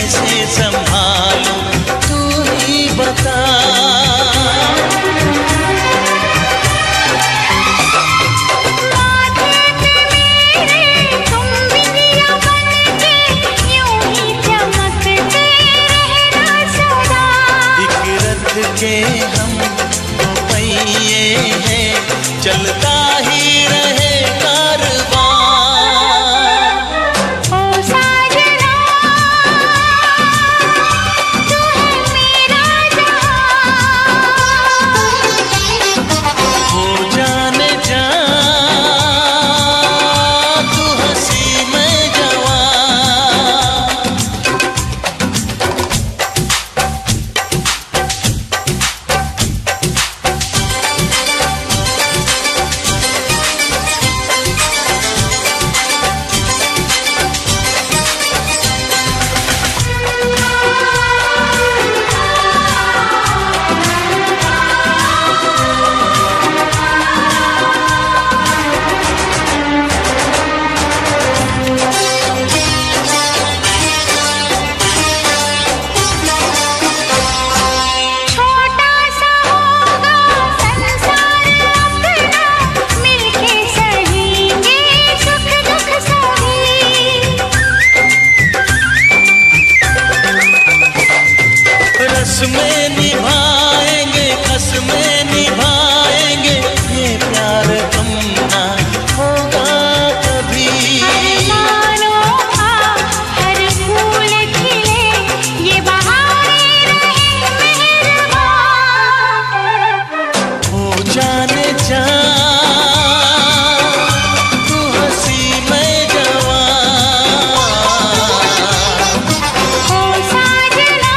कैसे संभालूं तू ही बता। के हम दो पहिए हैं चलता ही रहे कारवां। ओ साजना तू है मेरा जहां, हो जाने जा तू हंसी में जवां। कसमें निभाएंगे कसमें निभाएंगे ये प्यार तुमना होगा कभी। हर फूल खिले ये बहारें रहे मेहरबान, हो जाने जा तू हंसी में जवां। हो साजना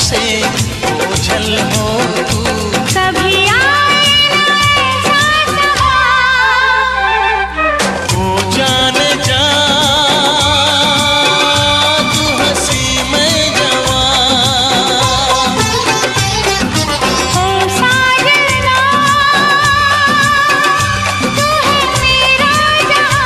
से ओझल हो तू कभी आए ना ऐसा समा। हो जाने जा तू हंसी में जवां। हो साजना तू है मेरा जहां।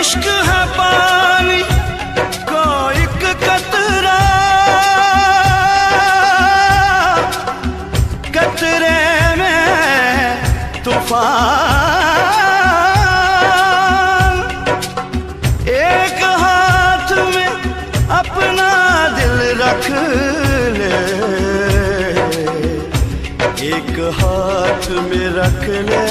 इश्क है पानी को एक कतरा, कतरे में तूफान। एक हाथ में अपना दिल रख ले, एक हाथ में रख ले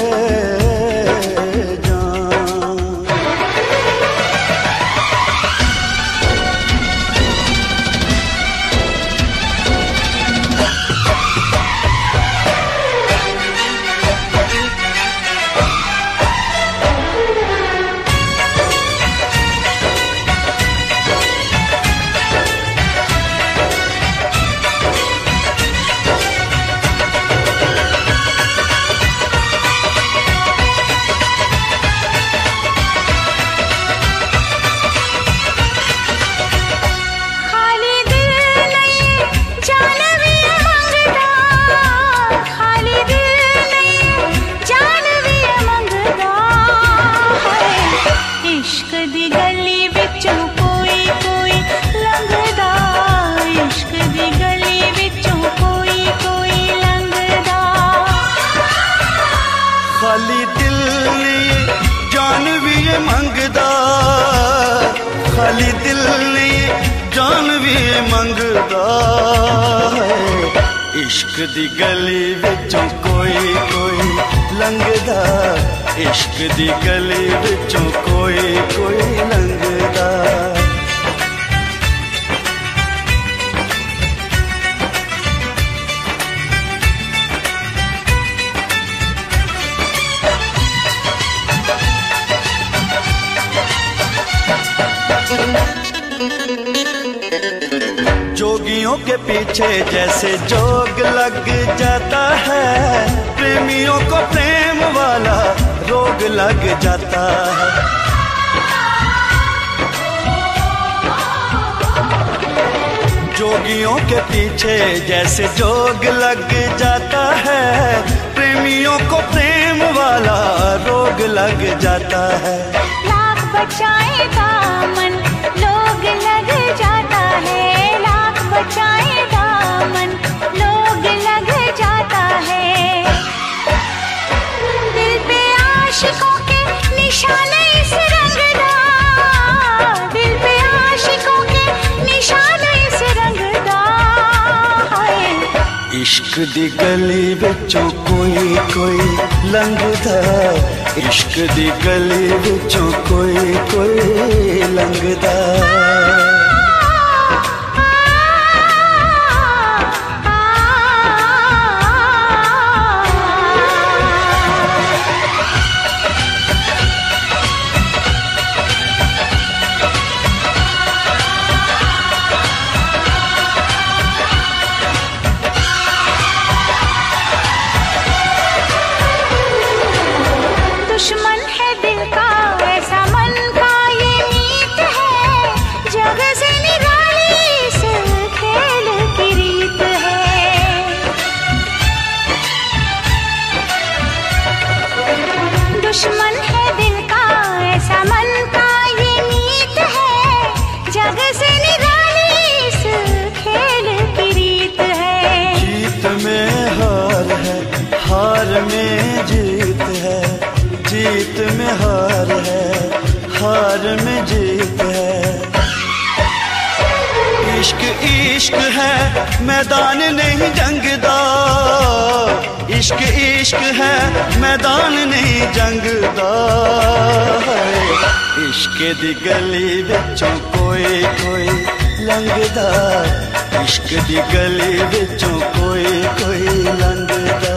खाली दिल नहीं जान भी ये मंगदा, खाली दिल नहीं जान भी ये मंगदा है। इश्क दी गली विचों कोई कोई लंघदा, इश्क दी गली विचों कोई कोई लंघदा। जोगियों के पीछे जैसे जोग लग जाता है, प्रेमियों को प्रेम वाला रोग लग जाता है। जोगियों के पीछे जैसे जोग लग जाता है, प्रेमियों को प्रेम वाला रोग लग जाता है। लाख बचाए दामन लोग लग जाता है, लाख बचाए दामन लोग लग जाता है। दिल पे आशिकों के निशाने इस रंगदा, दिल पे आशिकों के निशाने इस रंगदा है। इश्क दी गली विचों कोई कोई लंघदा, इश्क दी गली विचों कोई कोई लंघदा। दुश्मन है दिल का ऐसा मन का ये मीत है, जग से निराली इस खेल की रीत है। दुश्मन है दिल का ऐसा मन का ये मीत है, जग से निराली इस खेल की रीत है। जीत में हार है, हार में जीत है, जीत में हार है, हार में जीत है। इश्क इश्क है मैदान नहीं जंगदा, इश्क इश्क है मैदान नहीं जंगदा। इश्क दी गली विचों कोई कोई लंघदा, इश्क दी गली विचों कोई कोई लंघदा।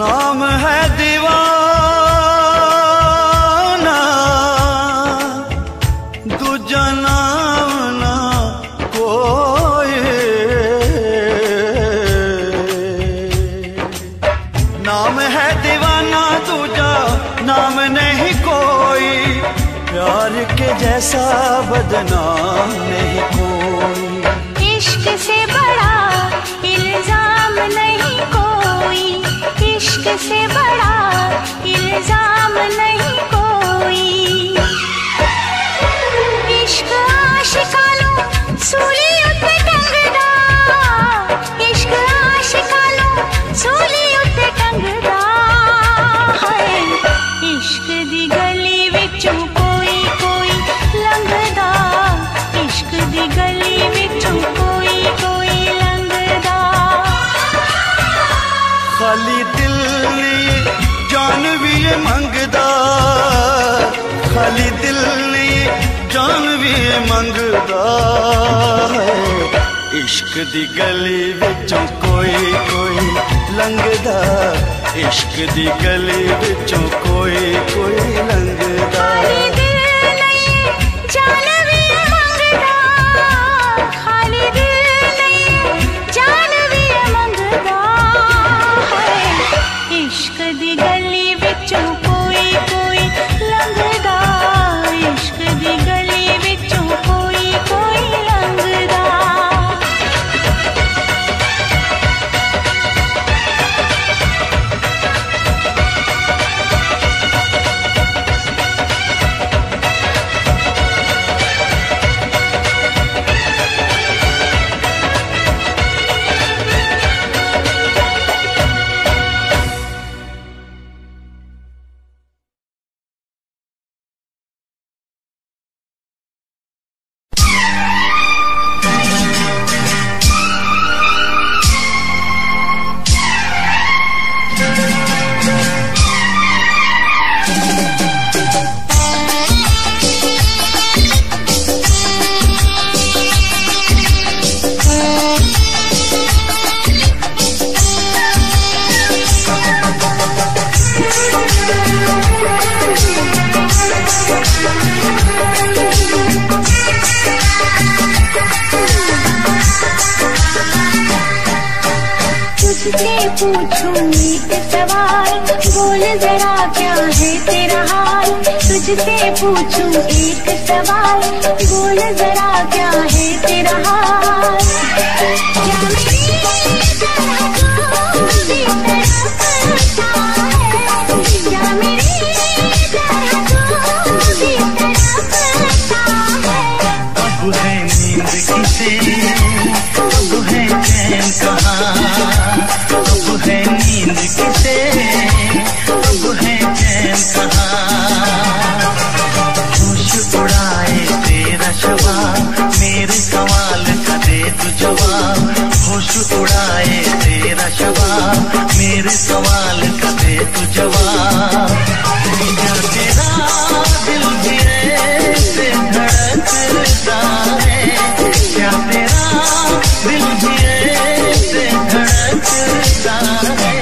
नाम है दीवाना, दूजा नाम ना कोई। नाम है दीवाना, दूजा नाम नहीं कोई, प्यार के जैसा बदनाम नहीं कोई। इश्क से बड़ा इल्जाम नहीं कोई, इश्क से बड़ा इल्जाम नहीं कोई। इश्क आशिकानू सूली उत्ते टंगदा, इश्क आशिकानू सूली उत्ते टंगदा है। इश्क दी गली विचों कोई कोई लंघदा, इश्क दी गली विचों कोई कोई लंघदा। खाली दिल लिए जान भी ये मंगदा, खाली दिल लिए जान भी ये मंगदा है। इश्क दी गली विचों कोई कोई लंघदा, इश्क दी गली विचों कोई कोई लंघदा। खाली दिल नहीं जान भी ये मंगदा, खाली दिल नहीं जान भी ये मंगदा है। इश्क दी गली विचों कोई कोई लंघदा, इश्क दी गली विचों कोई कोई लंघदा। तुझसे पूछूं एक सवाल, बोल जरा क्या है तेरा हाल। तुझसे पूछूं एक सवाल, बोल जरा क्या है तेरा हाल। क्या मेरी तरह तू भी तड़पता है, क्या मेरी तरह तू भी तड़पता है। अब है नींद किसे, अब है चैन कहाँ, अब है नींद किसे, अब है चैन कहाँ। होश उड़ाए तेरा शवाब, मेरे सवाल का दे तू जवाब। होश उड़ाए तेरा शवाब, मेरे सवाल का दे तू जवाब। क्या तेरा दिल भी ऐसे धड़कता है, क्या तेरा दिल भी ऐसे धड़कता है।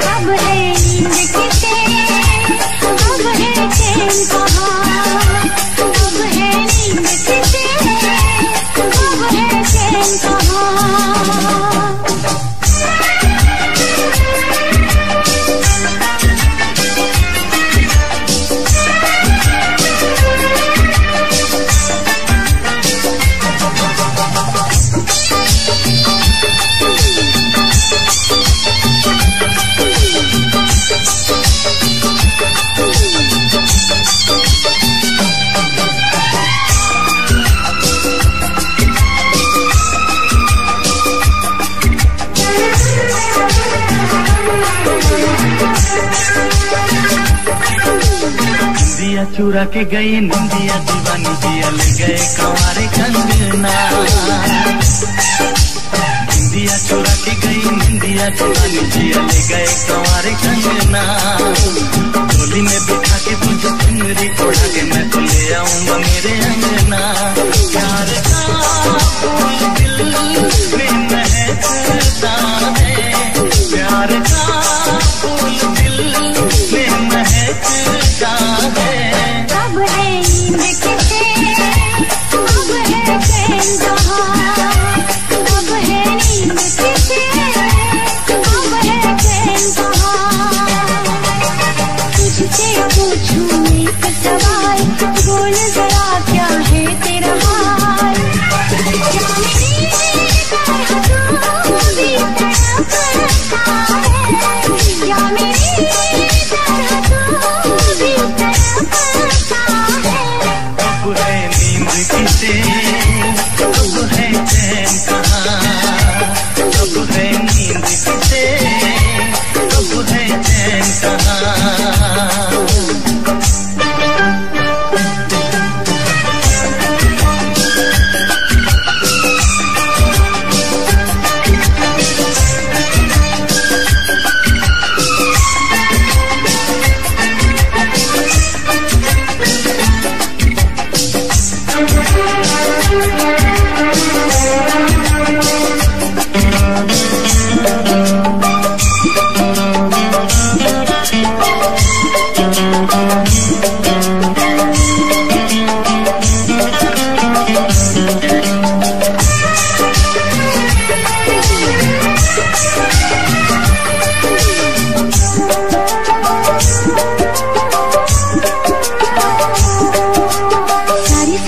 अब है नींद किसे, अब है चैन कहाँ, अब है नींद किसे, अब है चैन कहाँ। निंदिया चुरा के गई निंदिया दीवानी दिया ले गए कंवारे कंगना। निंदिया चुरा के गई निंदिया दीवानी दिया ले गए कंवारे कंगना। डोली में बिठा के तुझे चुनरी उड़ा के मैं तो ले आऊंगा मेरे अंगना। प्यार का फूल दिल में महकता है, प्यार का फूल दिल में महकता है। अब है नींद किसे, अब है चैन कहाँ, अब है नींद किसे, अब है चैन कहाँ। तुझसे पूछूं एक सवाल, बोल जरा क्या है तेरा हाल। क्या मेरी तरह तू भी तड़पता है, क्या मेरी तरह तू भी तड़पता है। अब है नींद किसे, अब है चैन कहाँ, अब है नींद किसे, अब है चैन कहाँ।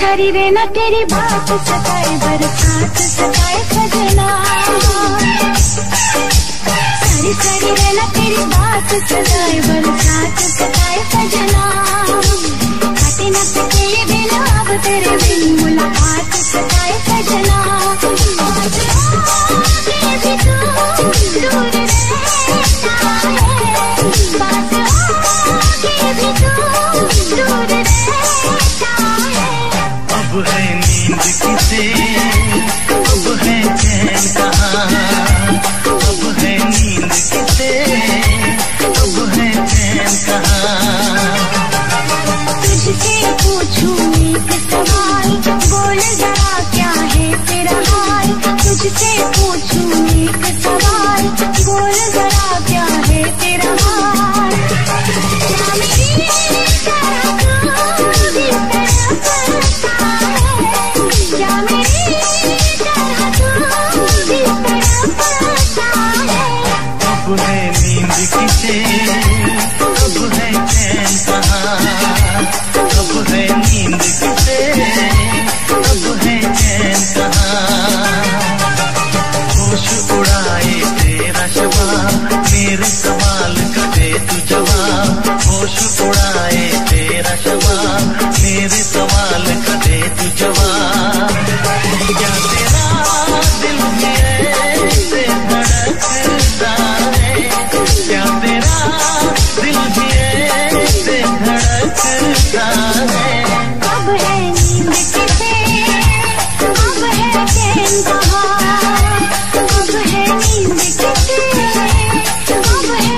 सारी रहना तेरी बात सताए, बरसात सताए सजना। सारी रहना तेरी बात सताए, बरसात सताए सजना। काटे न सके ये दिन अब तेरे बिन, मुलाकात सताए सजना। आगे भी तू दूर रहता है, पास आगे भी तू दूर रहता है। अब है नींद किसे, अब है चैन कहाँ, अब है नींद किसे, अब है चैन कहाँ। तुझसे पूछूं एक सवाल, बोल जरा क्या है तेरा हाल। तुझसे पूछूं एक सवाल, बोल जरा क्या है तेरा हाल। क्या मेरी तरह तू भी तड़पता है, क्या मेरी तरह तू भी तड़पता है। अब है नींद किसे, अब है चैन कहाँ, अब है नींद किसे, अब है चैन कहाँ। होश उड़ाए तेरा शबाब, मेरे सवाल का दे तू जवाब। होश उड़ाए तेरा शबाब, मेरे सवाल का दे तू जवाब। क्या तेरा दिल भी ऐसे धड़कता है, क्या तेरा दिल भी ऐसे धड़कता है। अब है नींद किसे, अब है चैन कहाँ, अब है नींद किसे, अब है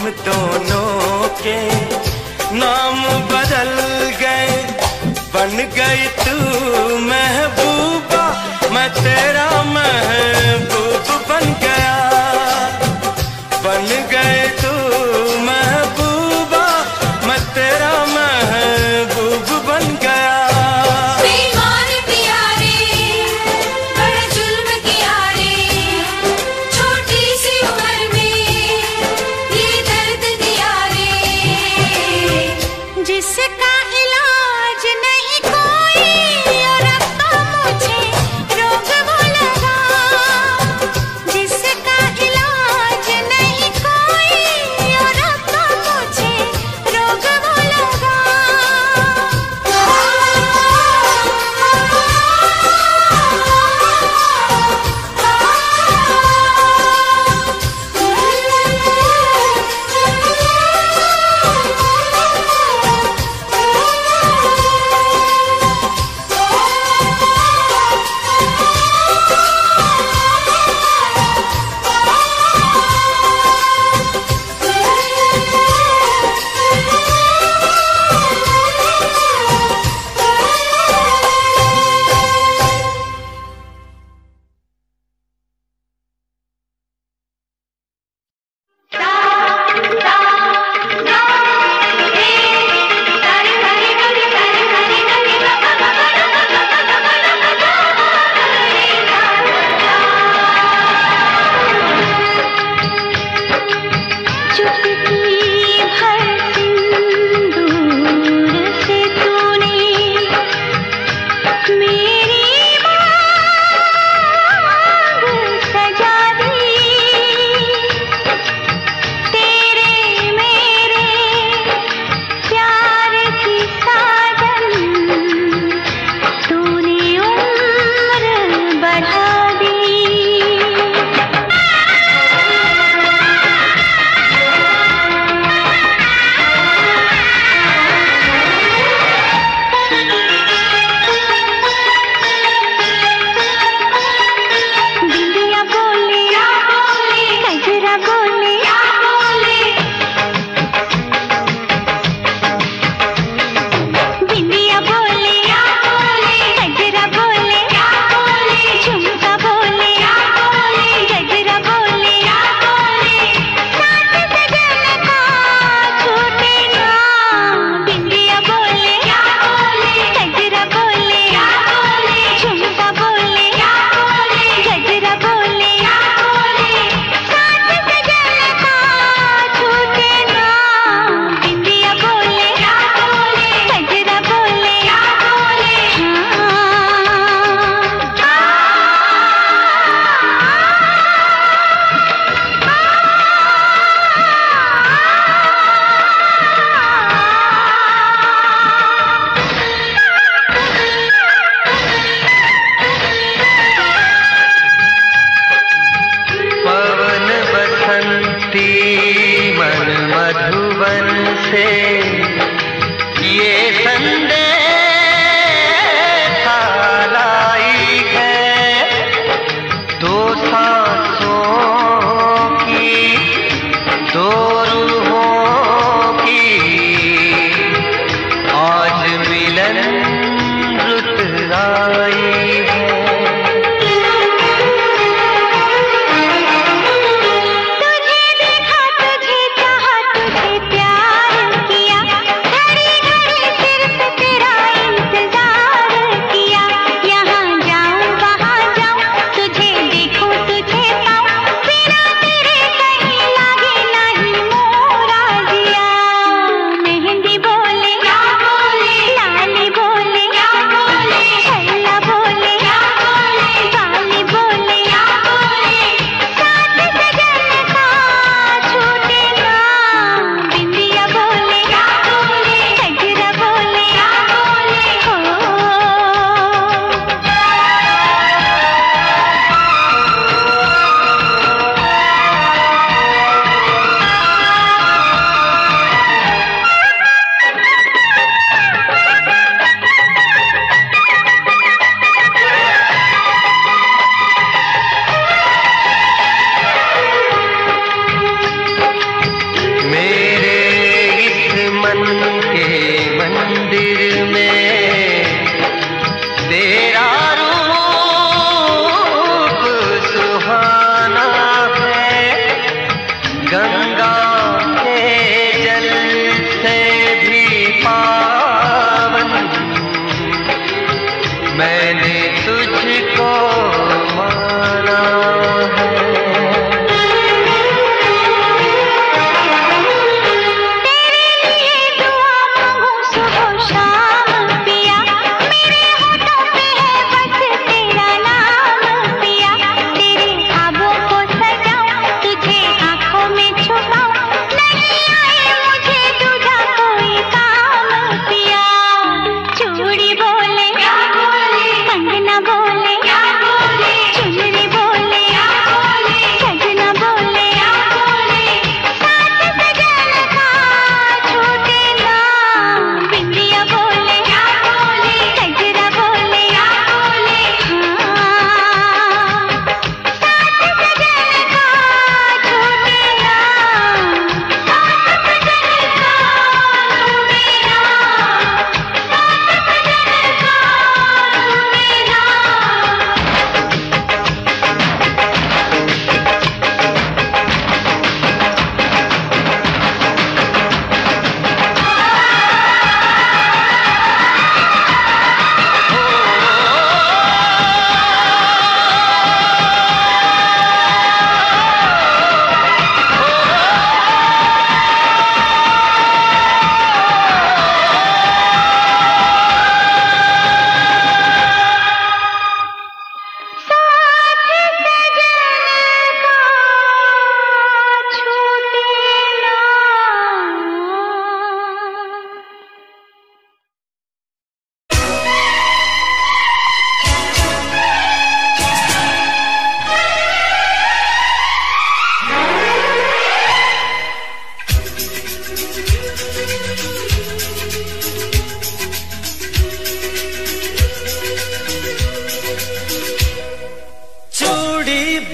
दोनों के नाम बदल गए, बन गई तू महबूबा, मैं तेरा महबूब बन गया। बन गए तू महबूबा, मैं तेरा महबूब बन गया। बेईमान प्यारे, बड़ा जुल्म किया रे, छोटी सी उम्र में ये दर्द दिया रे। जिसका इलाज नहीं कोई और अब तो मुझे रोग वो लगा। जिसका इलाज नहीं कोई और अब तो मुझे रोग वो लगा।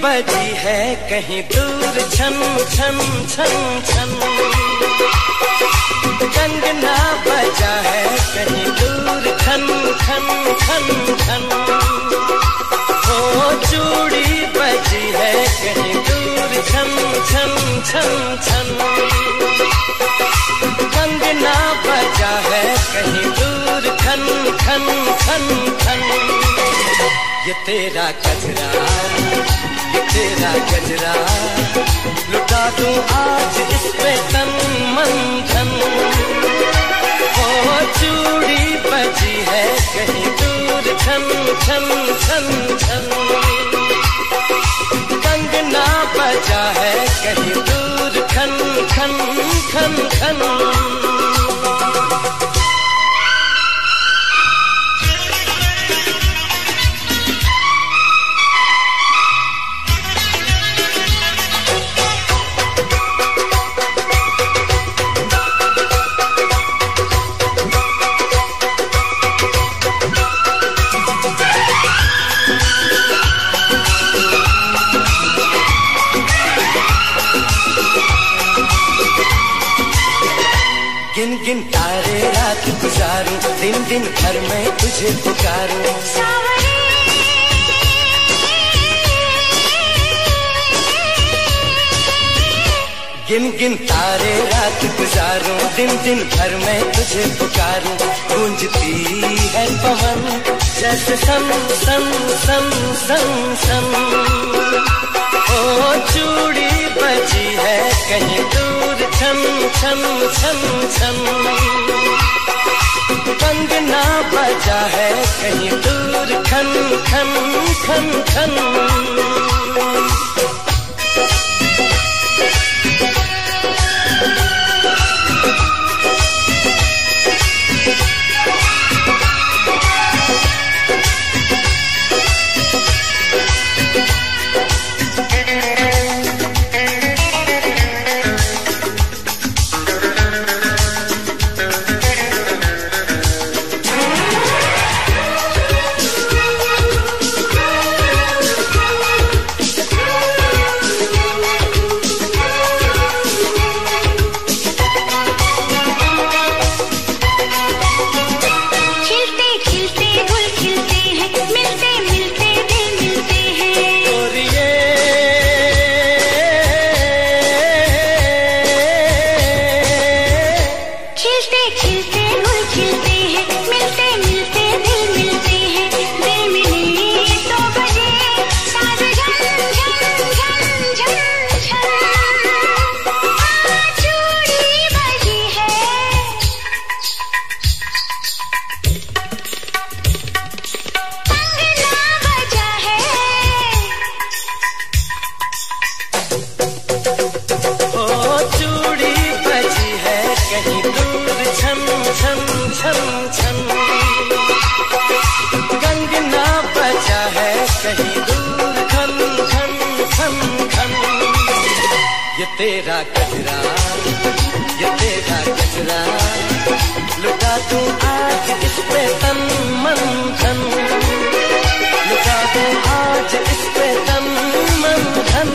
बजी है कहीं दूर छन छन छन छन, कंगना बजा है कहीं दूर खन खन खन खन, ओ चूड़ी बजी है कहीं दूर छन छन छन छन, कंगना बजा है कहीं दूर खन खन खन खन। ये तेरा गजरा, ये तेरा गजरा, लुटा दूं आज इस पे तन मन धन, ओ चूड़ी बजी है कहीं दूर छन छन छन छन, कंगना बजा है कहीं दूर खन खन खन खन। गिन गिन तारे रात गुजारूं, दिन दिन भर मैं तुझे पुकारूं, गिन गिन तारे रात गुजारूं, दिन दिन भर मैं तुझे पुकारूं। गूंजती है पवन जैसे सन सन सन सन सन, ओ चूड़ी बजी है कहीं दूर छन छन छन छन, कंगना बजा है कहीं दूर खन खन खन खन। तेरा गजरा, ये तेरा गजरा, लुटा दूं आज इस पे तन मन धन, लुटा दूं आज इस पे तन मन धन।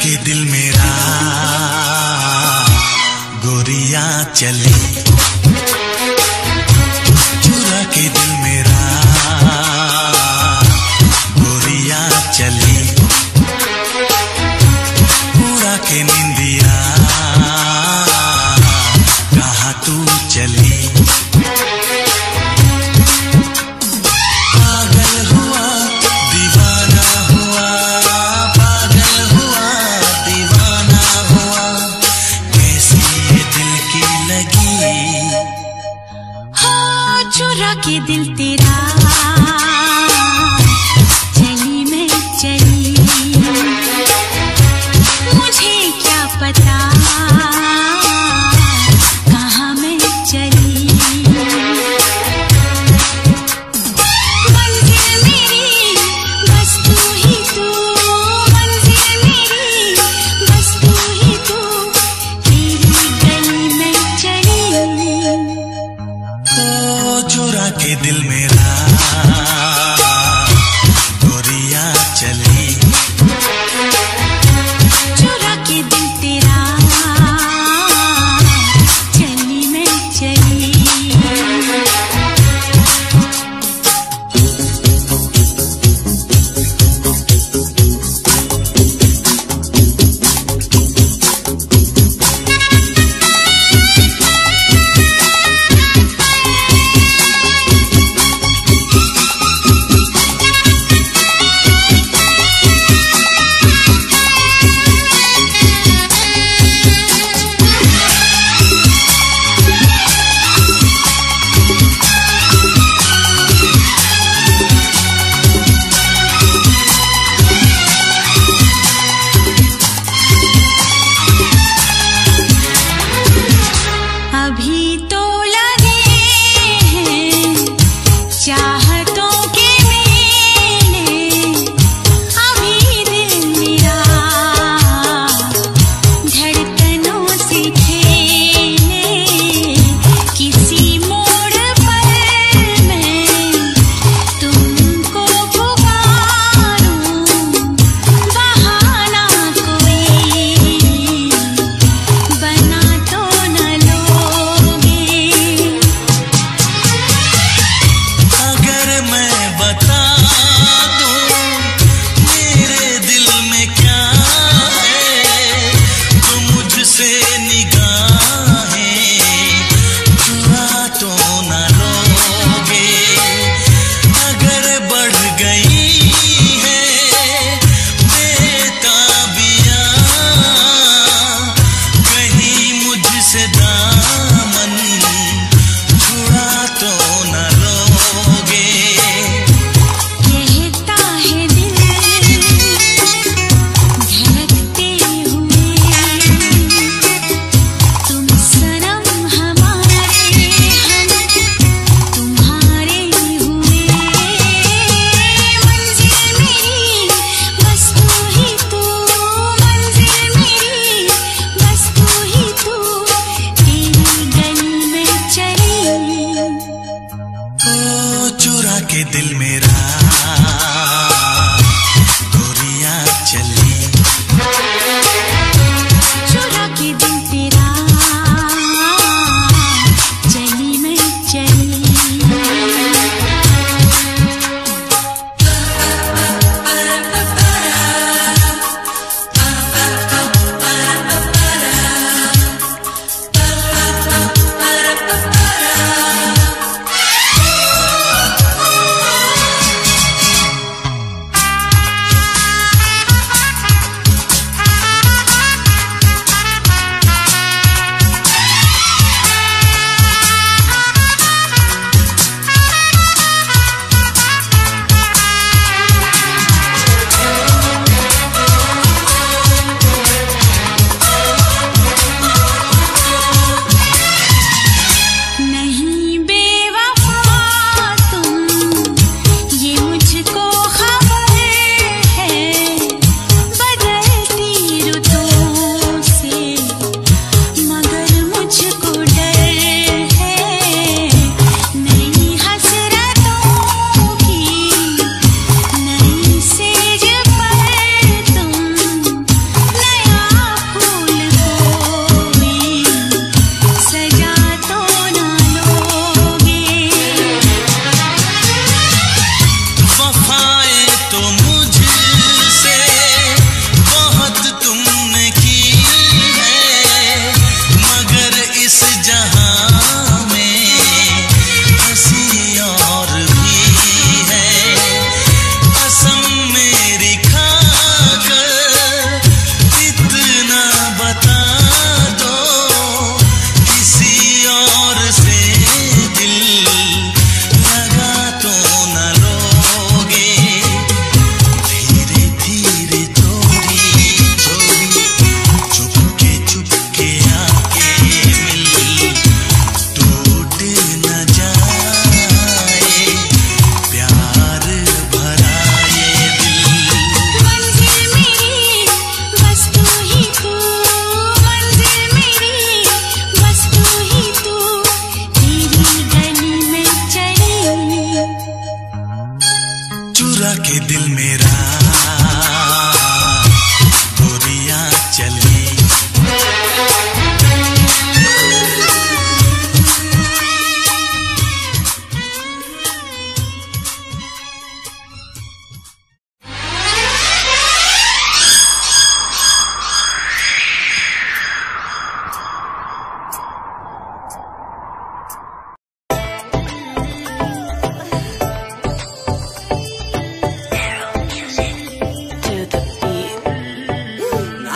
के दिल मेरा गोरिया चली, चुरा के दिल मेरा गोरिया चली, के निंदिया कहाँ तू चली। पागल हुआ दीवाना हुआ, पागल हुआ दीवाना हुआ, कैसी ये दिल की लगी। हो चुरा के दिल तेरा चली मैं चली, मुझे क्या पता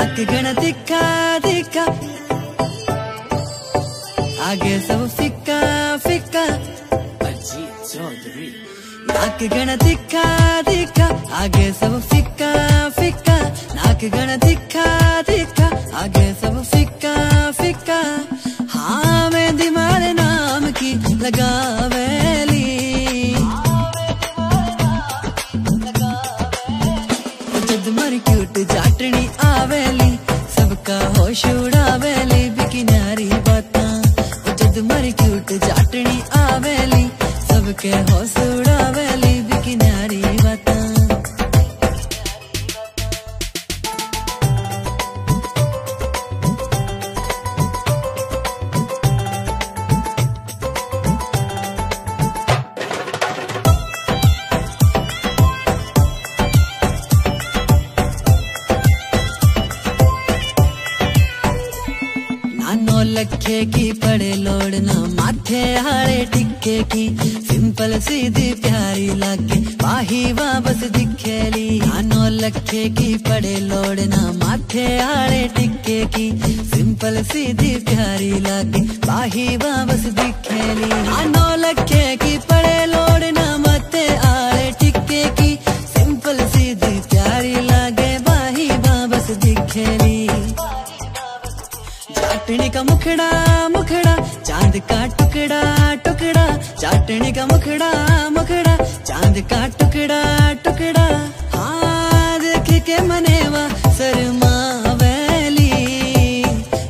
नाक गण दिखा दिखा आगे सब फिक्का फिक्का अजीत चौधरी। नाक गण दिखा दिखा आगे सब फिक्का फिक्का नाक गण दिखा दिखा आगे सब फिक्का फिक्का। हाँ मैं दिमारे नाम की लगावेली जद मर क्यूट जाटनी आवेली सबका होश उड़ावेली बिकी न्यारी बातां। जद मर क्यूट जाटनी आवेली सबके होश उड़ावेली बिकी न्यारी बातां। लखे की पड़े लोड़ना माथे हारे टिक्के की सिंपल सीधी प्यारी लागे वाही वापस दिखेली। नानो लखे की पड़े लोड़ना माथे हारे टिक्के की सिंपल सीधी प्यारी लागे वाही वापस दिखेली। नानो लखे की पड़े लोड़ना माथे हारे टिक्के की सिंपल सीधी प्यारी लागे वाही वापस दिखेली। चाटनी का मुखड़ा मुखड़ा चांद का टुकड़ा टुकड़ा चाटनी का मुखड़ा मुखड़ा चांद का टुकड़ा टुकड़ा। हाँ देख के मनेवा शर्मावेली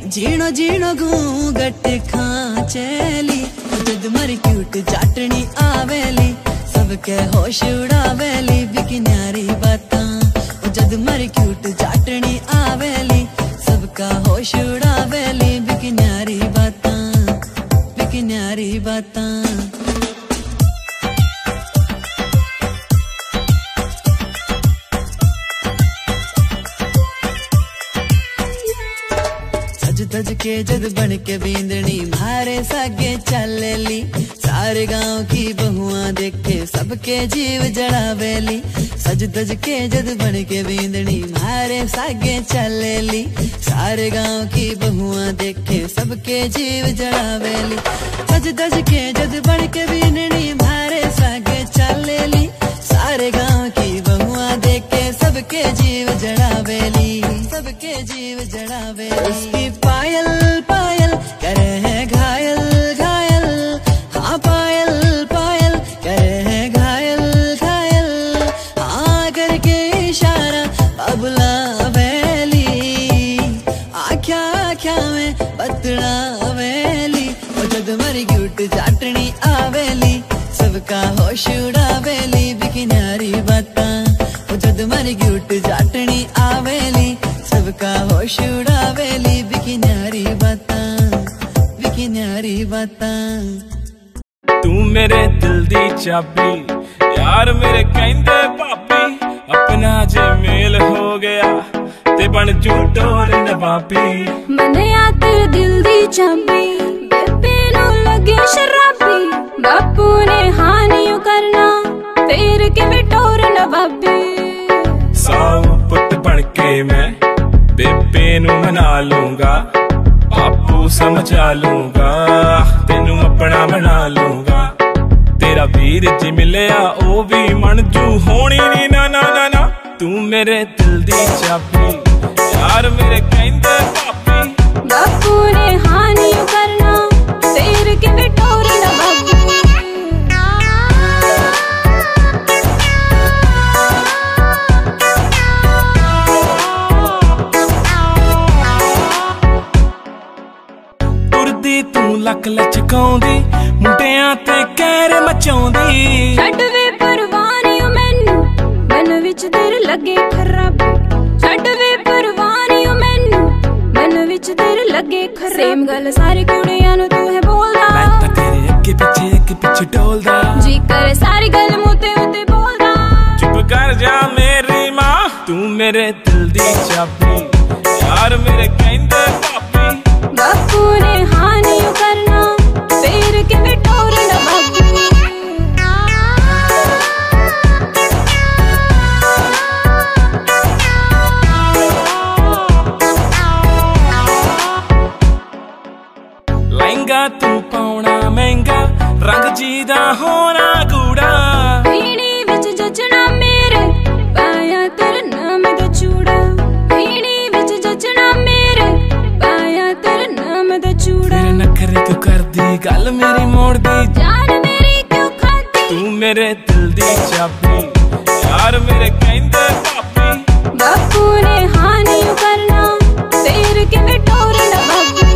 जीणो जीणो घूंघट खांचेली। जद मर क्यूट चाटनी आवेली सबके होश उड़ावेली बिकी न्यारी बातां। जद मर क्यूट चाटनी आवेली सबका होश उड़ावेली बिकी न्यारी बातां बिकी न्यारी बातां। सज धज के जद बन के बींदनी मारे सागे चलेली सारे गांव की बहुआं देखे सबके जीव जड़ावेली। सज धज के जद बन के बींदनी मारे सागे चलेली सारे गांव की बहुआं देखे सबके जीव जड़ावेली। सज धज के जद बन के बींदनी मारे सागे चलेली सारे गांव की बहुआं देखे सबके जीव जड़ावेली सबके जीव जड़ावेली। उसकी पायल पायल करे है घायल घायल हाँ पायल पायल करे है घायल घायल। हाँ करके इशारा बाबुला वेली आख्या आख्या में बतड़ा वेली। जद मर क्यूट चाटनी आवेली सबका होश उड़ावेली बिकी न्यारी बातां। जद मर क्यूट चाटनी आवेली सबका होश उड़ावेली बिकी न्यारी बातां बिकी न्यारी बातां। तू मेरे दिल दी चाबी यार मेरे कहंदे भाभी अपना जे मेल हो गया ते बन जू डोर नवाबी। मनिया तेरे दिल दी चाबी बेबे नु लगे शराबी बापू ने हानी करना फेर के बिटोर नवाबी। साऊ पुत बन के मैं बेबे नु मना लूंगा बापू समझा लूंगा तेनू अपना बना लूंगा। तेरा वीर जी मिलया ओ भी मनजू होनी नी ना ना ना ना। तू मेरे दिल दी चाबी यार मेरे कहंदे भाभी बापू ने हानी करना फेर के बिटोर नवाबी। तू लक लचकाउंदी मुंडियां ते कहर मचाउंदी। छड्ड वे परवानी मैनू मन विच तेरे लगे खराबी। छड्ड वे परवानी मैनू मन विच तेरे लगे खराबी। सेम गल सारी कुड़ियां नू तू है बोलदा मैं तां तेरे अगे पिछे डोलदा जी करे सारी गल मुते उते बोलदा। चुप कर जा मेरी मां तू मेरे दिल दी चाबी यार मेरे कहंदे भाभी बापू ने हानी करना फेर के बिटोर नवाबी। रंग जीदा होना कूड़ा वीणी विच जचना मेरे पाया तेरे नाम दा चूड़ा वीणी विच जचना मेरे पाया तेरे नाम दा चूड़ा तेरे नखरे क्यों कर दी गल मेरी मोड़ दी जान मेरी क्यों खाती तू मेरे दिल दी चाबी यार मेरे कहंदे पापी बापू ने हाँ नहीं करना फिर किवें टोरना बाबू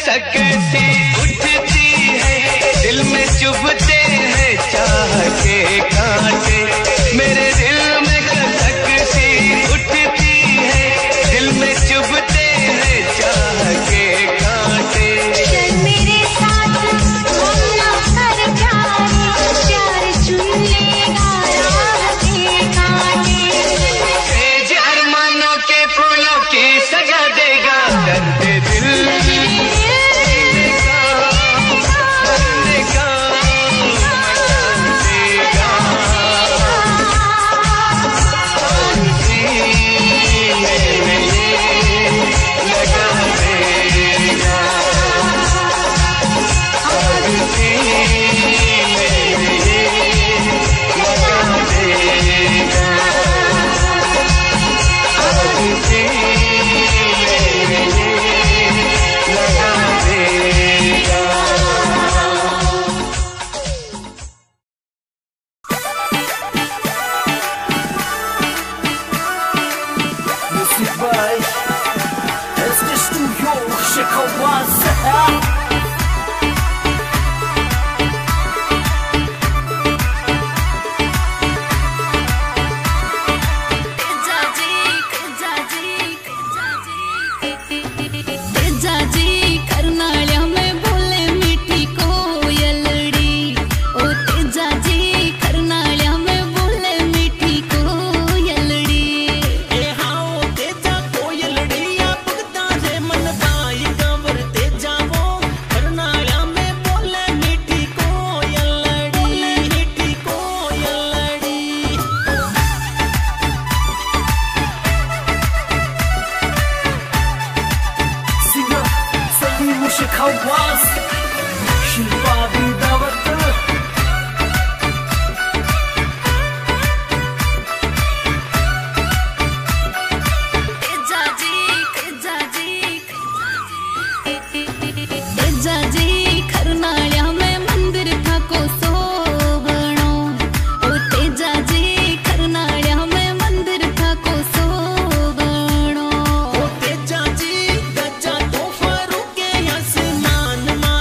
कसक सी उठती है, दिल में चुभते हैं चाह के कांटे। मेरे दिल में कसक सी उठती है, दिल में चुभते हैं चाह के कांटे। चल मेरे साथ घूमना कर प्यार चुन लेगा राह के कांटे। तेज अरमानों के फूलों की सजा देगा दर्द दिल मान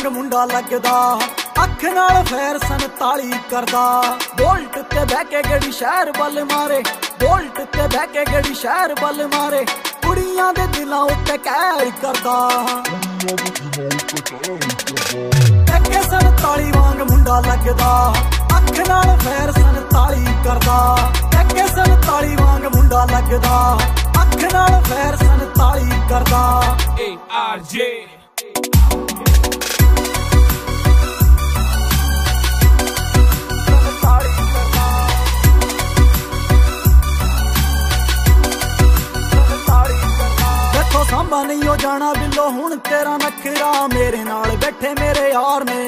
वांग मुंडा लगदा, अख नाल फैर 47 करदा। बोल्ट ते बह के गड़ी शहर बल मारे, बोल्ट ते बह के गड़ी शहर बल मारे, कुड़ियां दे दिलां उत्ते कहर करदा। AK 47 वांग मुंडा लगदा, अख नाल फैर 47 करदा। AK 47 वांग मुंडा लगदा, अख नाल फैर 47 करदा। ARJ देखो सांबा नहीं हो जाना बिल्लो हुण तेरा नखरा, मेरे नाल बैठे मेरे यार ने,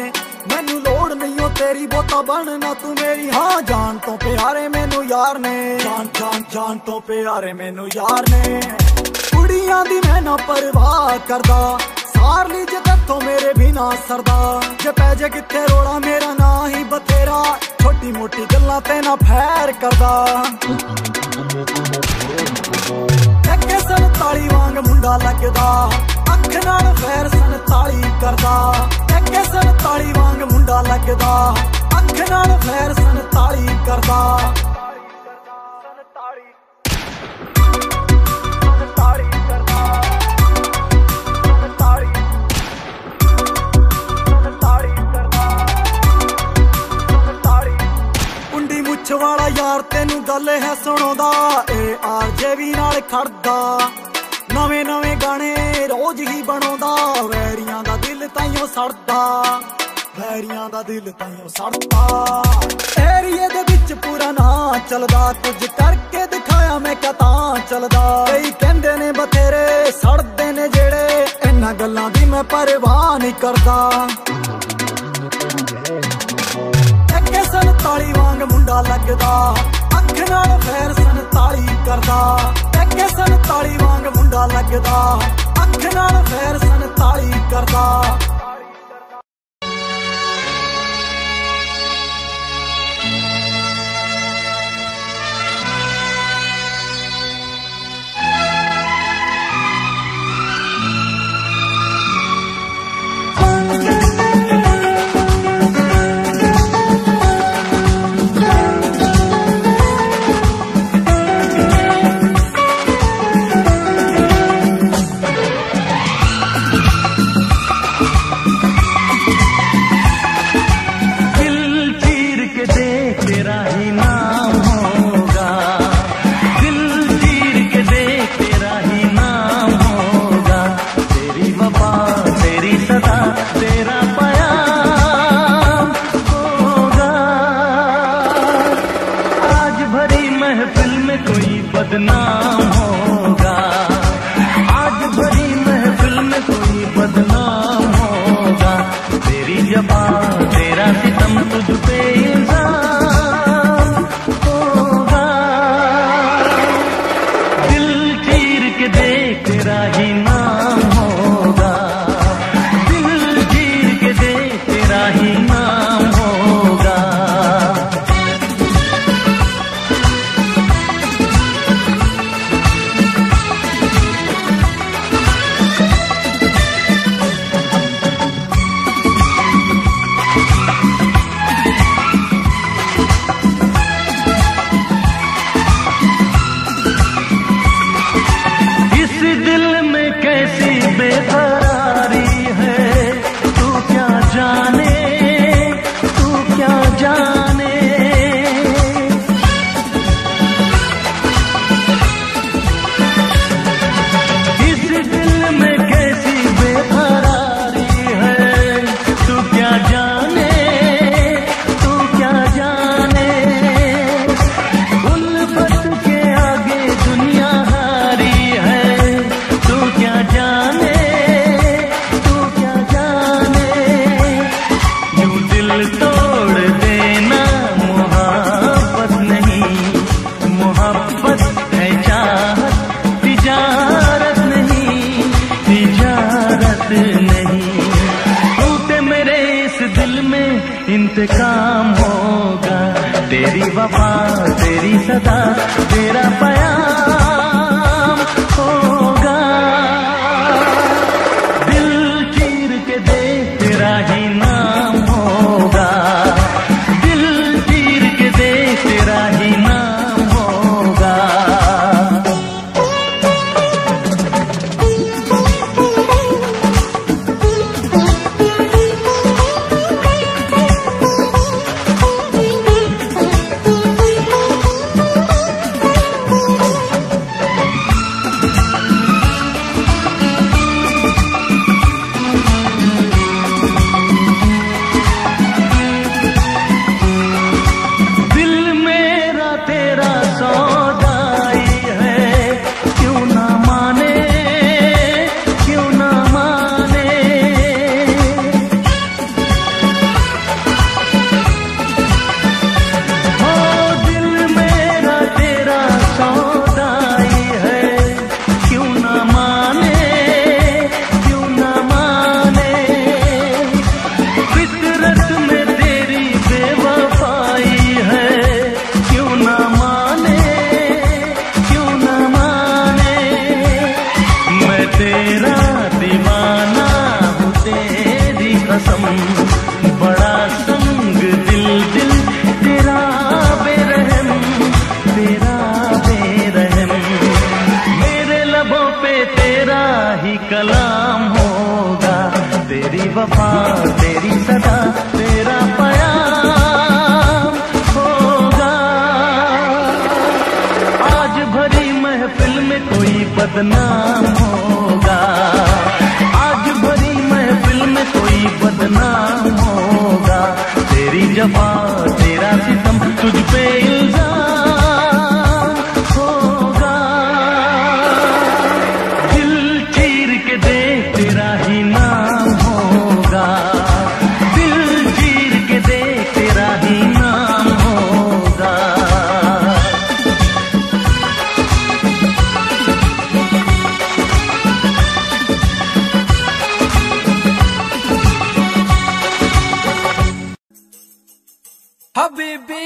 मैनू लोड़ नहीं हो तेरी बोता बनना तू मेरी। हाँ जान तो प्यारे मैनू यार ने, जान जान जान तो प्यारे मैनू यार ने। कुड़ियां दी मैं ना परवाह करदा, सार ली जे तत्थों मेरे बिना सरदा। जे पै जे किथे रोड़ा मेरा ना ही बतेरा, छोटी मोटी गल्लां ते ना फैर करदा। AK 47 वांग मुंडा लगदा, अख नाल फैर 47 करदा। AK 47 वांग मुंडा लगदा, अख नाल फैर 47 करदा। कुंडी मुछ वाला यार तेनू गल है सुणोदा, ARJ भी नाल खड़दा। नवे नवे गाने रोज ही बनोदा, वैरियां दा दिल ताइयों सड़दा, वैरियां दा दिल ताइयों सड़दा। एरिए दे विच पूरा ना चलदा, कुछ करके दिखाया मैं कता चलदा। कई कहंदे ने बथेरे सड़दे ने जेड़े, इन्हां गल्लां दी मैं परवाह नहीं करदा। AK 47 वांग मुंडा लगदा, अख नाल फैर 47 करदा। AK 47 वांग मुंडा लगदा, अख नाल फैर 47 करदा। बदनाम होगा, आज भरी महफिल में कोई बदनाम होगा। तेरी जबा तेरा सितम तुझ पे इल्जाम होगा। दिल चीर के देख तेरा ही नाम होगा, दिल चीर के देख तेरा ही नाम होगा। इंतकाम होगा, तेरी वफा तेरी सदा तेरा प्याम होगा। दिल चीर के देख तेरा बदनाम होगा। आज भरी महफिल में कोई बदनाम होगा। तेरी जफा तेरा सितम तुझ पे इल्जाम होगा। दिल चीर के देख तेरा ही नाम होगा। दिल चीर के देख तेरा ही नाम होगा। हबीबी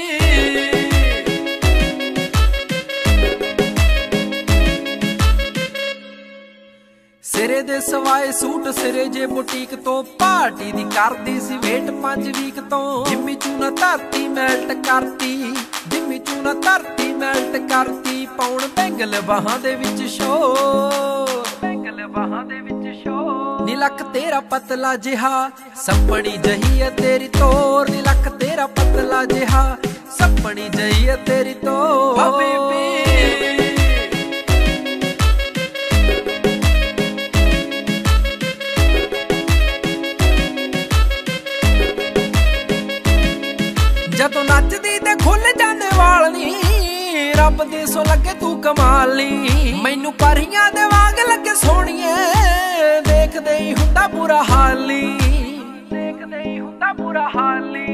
सिरे दे सवाए सूट सिरे जे बुटीक तो पार्टी दी करदी सी वेट 5 वीक तो जिम्मी चूना धरती मेल्ट करती। जिम्मी चूना धरती मेल्ट करती। पौण बैंगल बाहां दे विच शो। बैंगल बाहां दे विच शो। नीलक तेरा पतला जिहा सपनी जही है तेरी तोर। नीलक तेरा पतला जिहा सपनी जही है तेरी तोर। हबीबी जदों नचदी ते खुल जांदे वाल नी। रब दे सो लगे तू कमाल नी। मैनू परियां दे वांग लगे सोहणीए। देखदे ही हुंदा बुरा हाल नी। देखदे ही हुंदा बुरा हाल नी।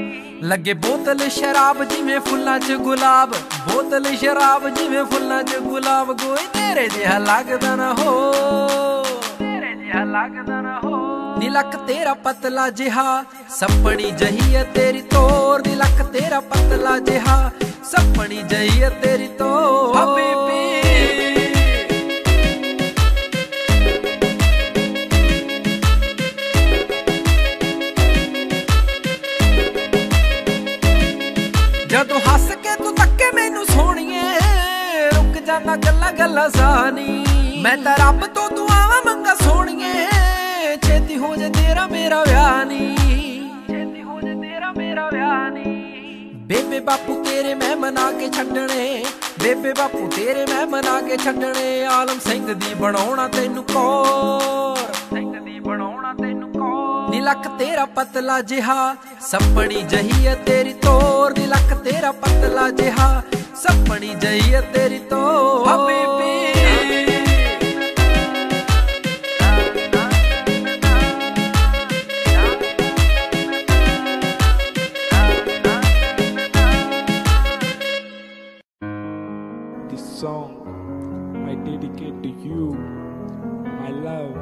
लगे बोतल शराब जिवें फुल्लां च गुलाब। बोतल शराब जिवें फुल्लां च गुलाब। कोई तेरे जिहा लगदा ना हो। तेरे जिहा लगदा ना हो। नीलक तेरा पतला जिहा सपनी जही है तेरी तोर। नीलक तेरा पतला जिहा सपनी जही है तेरी तोर। हबीबी जदों हस के तू तक्के मैनू सोहणीए। रुक जाना गल्ला गल्ला सानी। मैं तां रब तो दुआवां मंगा सोहणीए। छेती हो जा तेरा मेरा व्याह नी। छेती हो जा तेरा मेरा व्याह नी। बेबे बापू तेरे मैं मना के छड्डणे। बेबे बापू तेरे मैं मना के छड्डणे। आलम सिंह दी बनाउणा तैनू कौर। सिंह दी बनाउणा तैनू कौर। नीलक तेरा पतला जिहा सपनी जही है तेरी तोर। नीलक तेरा पतला जिहा सपनी जही है तेरी तोर। Habibi Song I dedicate to you, my love.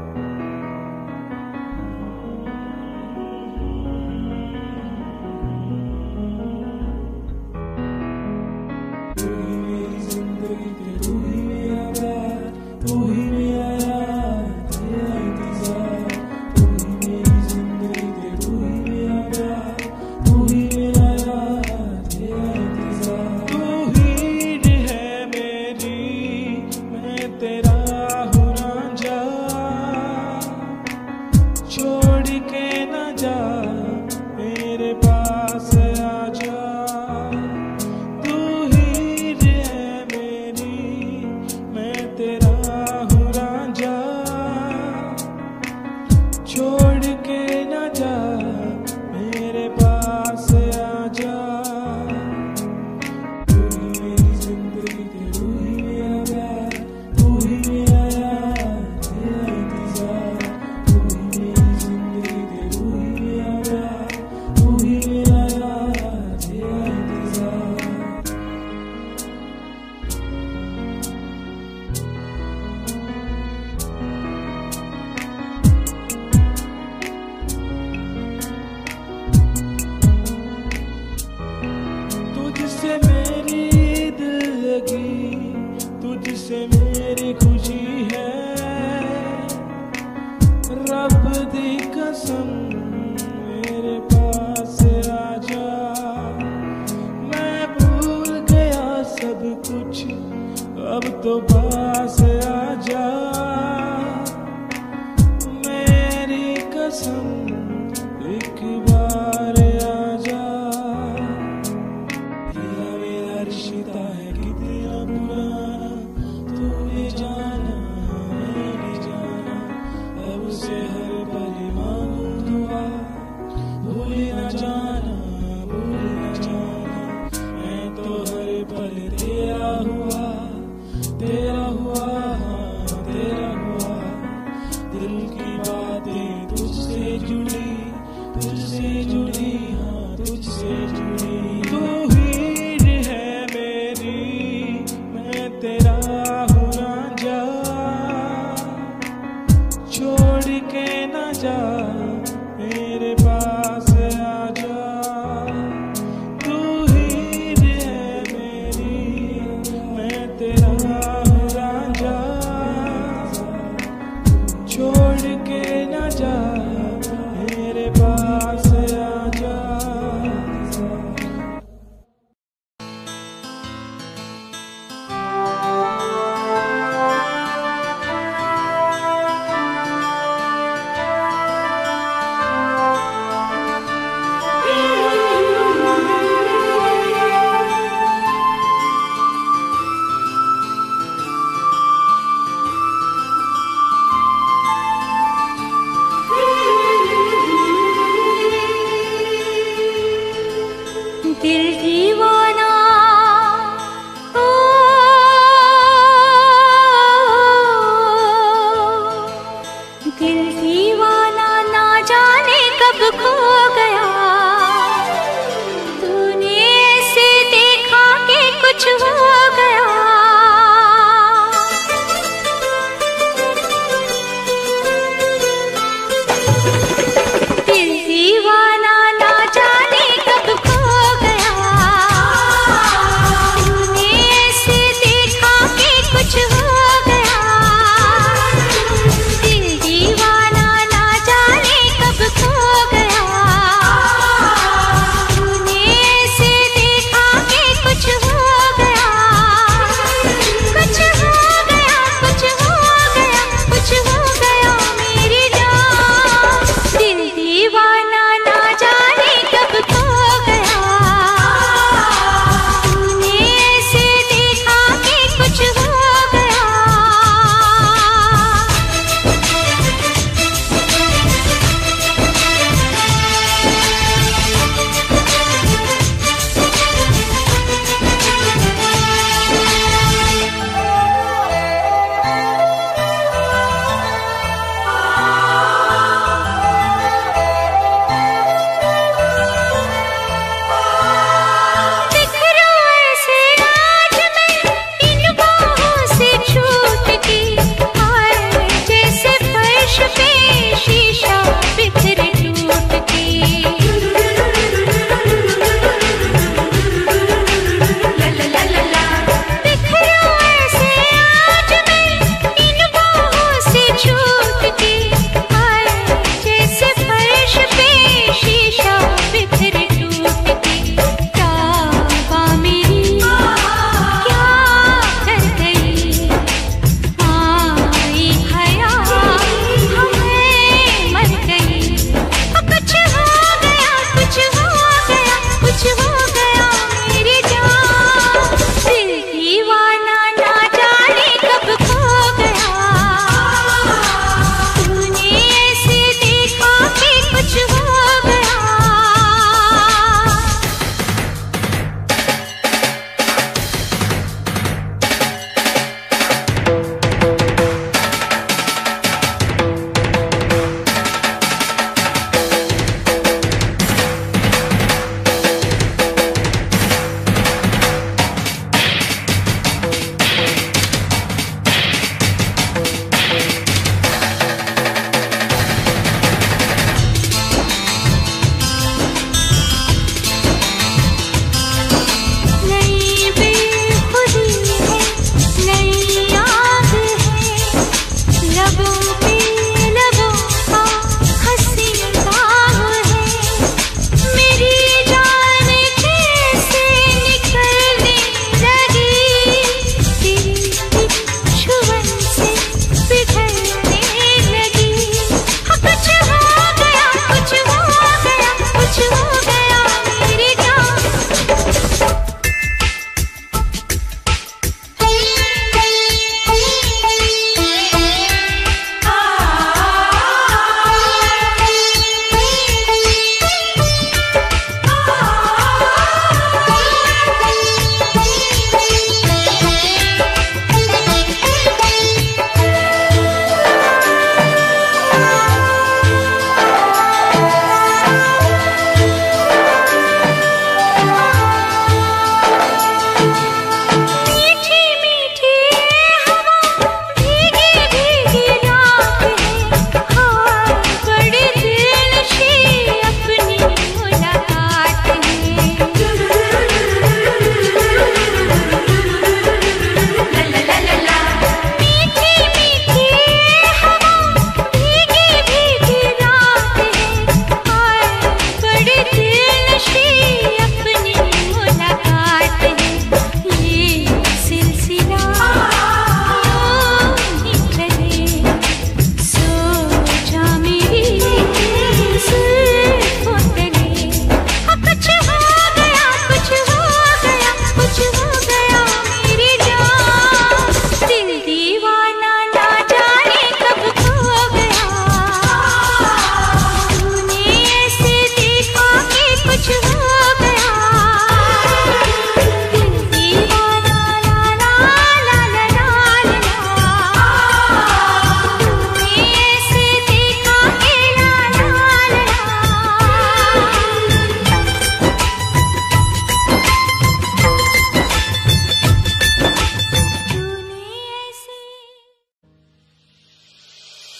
तू ही मेरी जिंदगी के तू ही मेरा प्यार। तू ही मेरा यार तेरा इंतजार। तू ही मेरी जिंदगी के तू ही मेरा प्यार। तू ही मेरा यार तेरा इंतजार। तू ही है मेरी मैं तेरा हूँ रांझा। छोड़ के न जा मेरे पास आजा। तू ही है मेरी मैं तेरा हूँ रांझा। छोड़ के न जा मेरे पास आजा। तू ही मेरी जिंदगी के तू ही मेरा प्यार। तू ही मेरा यार तेरा इंतजार। तू ही मेरी जिंदगी के तू ही मेरा प्यार। तू ही मेरा यार तेरा इंतजार। तुझसे मेरी दिल लगी। तुझसे मेरी खुशी है। रब दी कसम मेरे पास आजा। मैं भूल गया सब कुछ अब तो पास आजा। मेरी कसम एक बार आजा। तेरा मेरा रिश्ता है कितना पुराना तू ये जाना दीवाना ओ, दिल दीवाना ना जाने कब खो गया, तूने ऐसे देखा कि कुछ हो गया। दिल दीवाना ना जाने कब खो गया,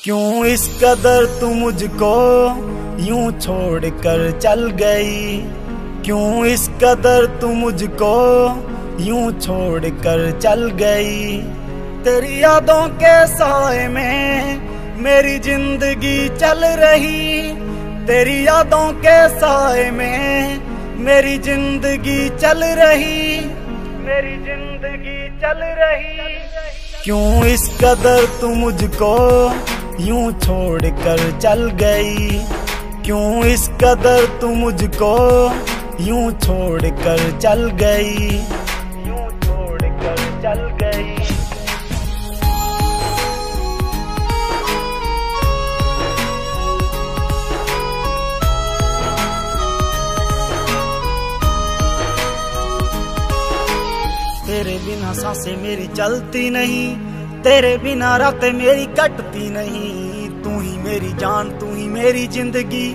क्यों इस कदर तू मुझको यूं छोड़ कर चल गई, क्यों इस कदर तू मुझको यूं छोड़ कर चल गई। तेरी यादों के साए में मेरी जिंदगी चल रही, तेरी यादों के साए में मेरी जिंदगी चल रही, मेरी जिंदगी चल रही। क्यों इस कदर तू मुझको यूं छोड़ कर चल गई, क्यों इस कदर तू मुझको यूं छोड़ कर चल गई, यूं छोड़ कर चल गई। तेरे बिना सांसें मेरी चलती नहीं, तेरे बिना रातें मेरी कटती नहीं। तू ही मेरी जान, तू ही मेरी जिंदगी,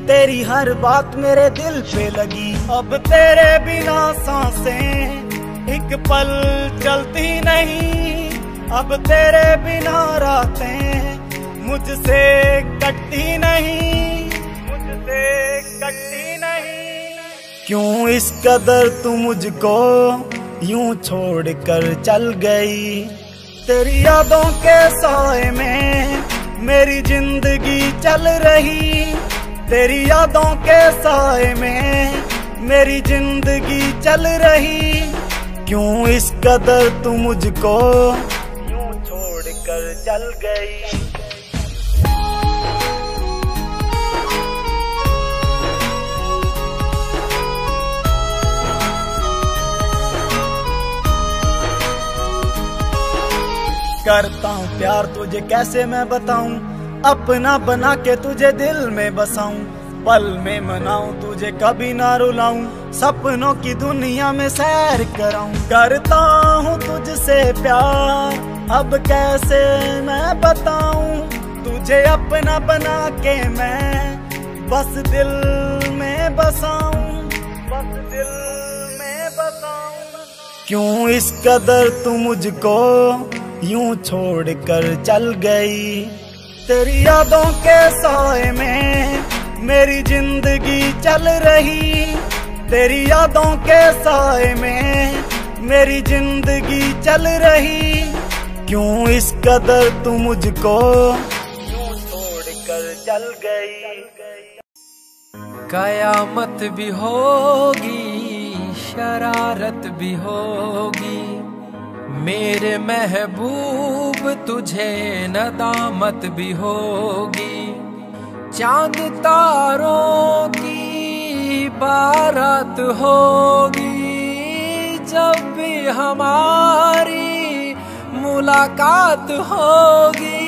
तेरी हर बात मेरे दिल पे लगी। अब तेरे बिना सांसें एक पल चलती नहीं, अब तेरे बिना रातें मुझसे कटती नहीं, मुझसे कटती नहीं। क्यों इस कदर तू मुझको यूं छोड़ कर चल गई, तेरी यादों के साए में मेरी जिंदगी चल रही, तेरी यादों के साए में मेरी जिंदगी चल रही। क्यों इस कदर तू मुझको यूं छोड़ कर चल गई। करता हूँ प्यार तुझे कैसे मैं बताऊं, अपना बना के तुझे दिल में बसाऊं, पल में मनाऊं तुझे कभी ना रुलाऊं, सपनों की दुनिया में सैर कराऊं। करता हूँ तुझसे प्यार अब कैसे मैं बताऊं, तुझे अपना बना के मैं बस दिल में बसाऊं, बस दिल में बसाऊं। क्यों इस कदर तू मुझको यूं छोड़ कर चल गई, तेरी यादों के साए में मेरी जिंदगी चल रही, तेरी यादों के साए में मेरी जिंदगी चल रही। क्यों इस कदर तू मुझको यूं छोड़ कर चल गई। कयामत भी होगी, शरारत भी होगी, मेरे महबूब तुझे नदामत भी होगी। चांद तारों की बारात होगी, जब भी हमारी मुलाकात होगी।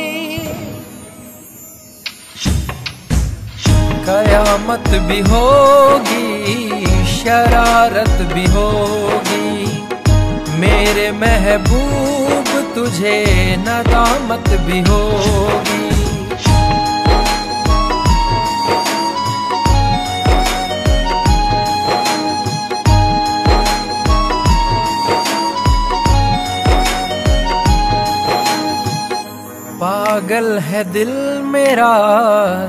कयामत भी होगी, शरारत भी होगी, मेरे महबूब तुझे नदामत भी होगी। पागल है दिल मेरा,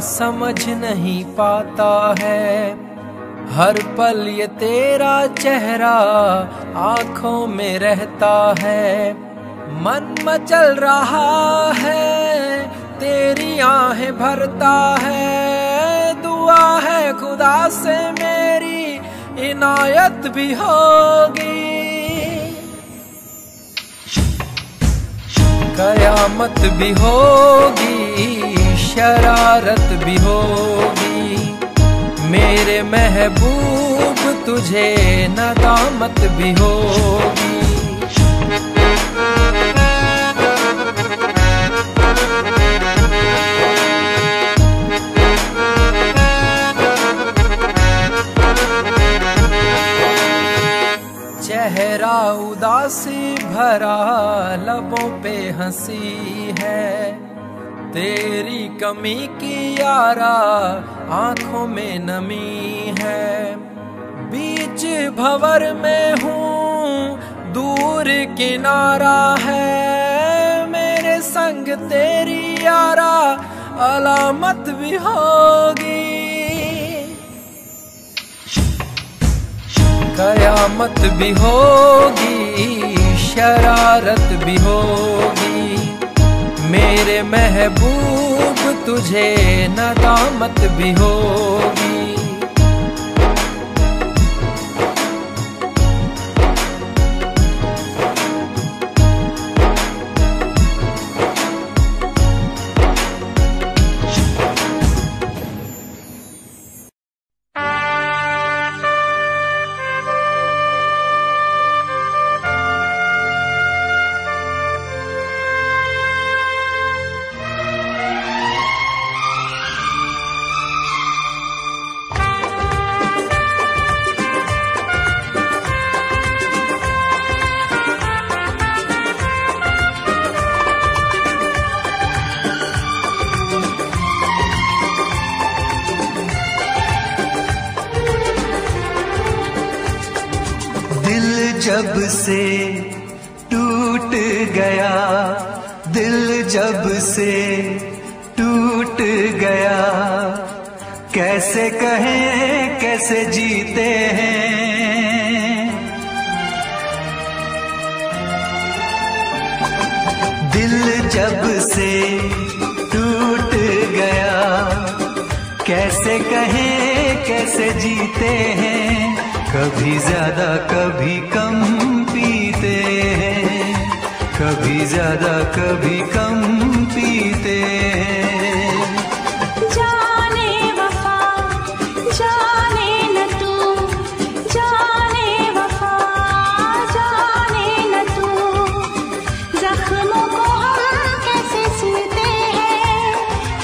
समझ नहीं पाता है, हर पल ये तेरा चेहरा आँखों में रहता है। मन मचल रहा है, तेरी आहें भरता है, दुआ है खुदा से मेरी इनायत भी होगी। कयामत भी होगी, शरारत भी होगी, मेरे महबूब तुझे नदामत भी होगी। चेहरा उदासी भरा, लबों पे हंसी है, तेरी कमी की यारा आंखों में नमी है। बीच भंवर में हूँ, दूर किनारा है, मेरे संग तेरी यारा अलामत भी होगी, कयामत भी होगी, शरारत भी होगी, मेरे महबूब तुझे नदामत भी होगी। जब से टूट गया, दिल जब से टूट गया, कैसे कहें कैसे जीते हैं। दिल जब से टूट गया, कैसे कहें कैसे जीते हैं। कभी ज्यादा कभी कम पीते हैं, कभी ज्यादा कभी कम पीते हैं। जाने वफा जाने न तू, जाने वफा जाने न तू, जख्मों को हम कैसे सीते हैं,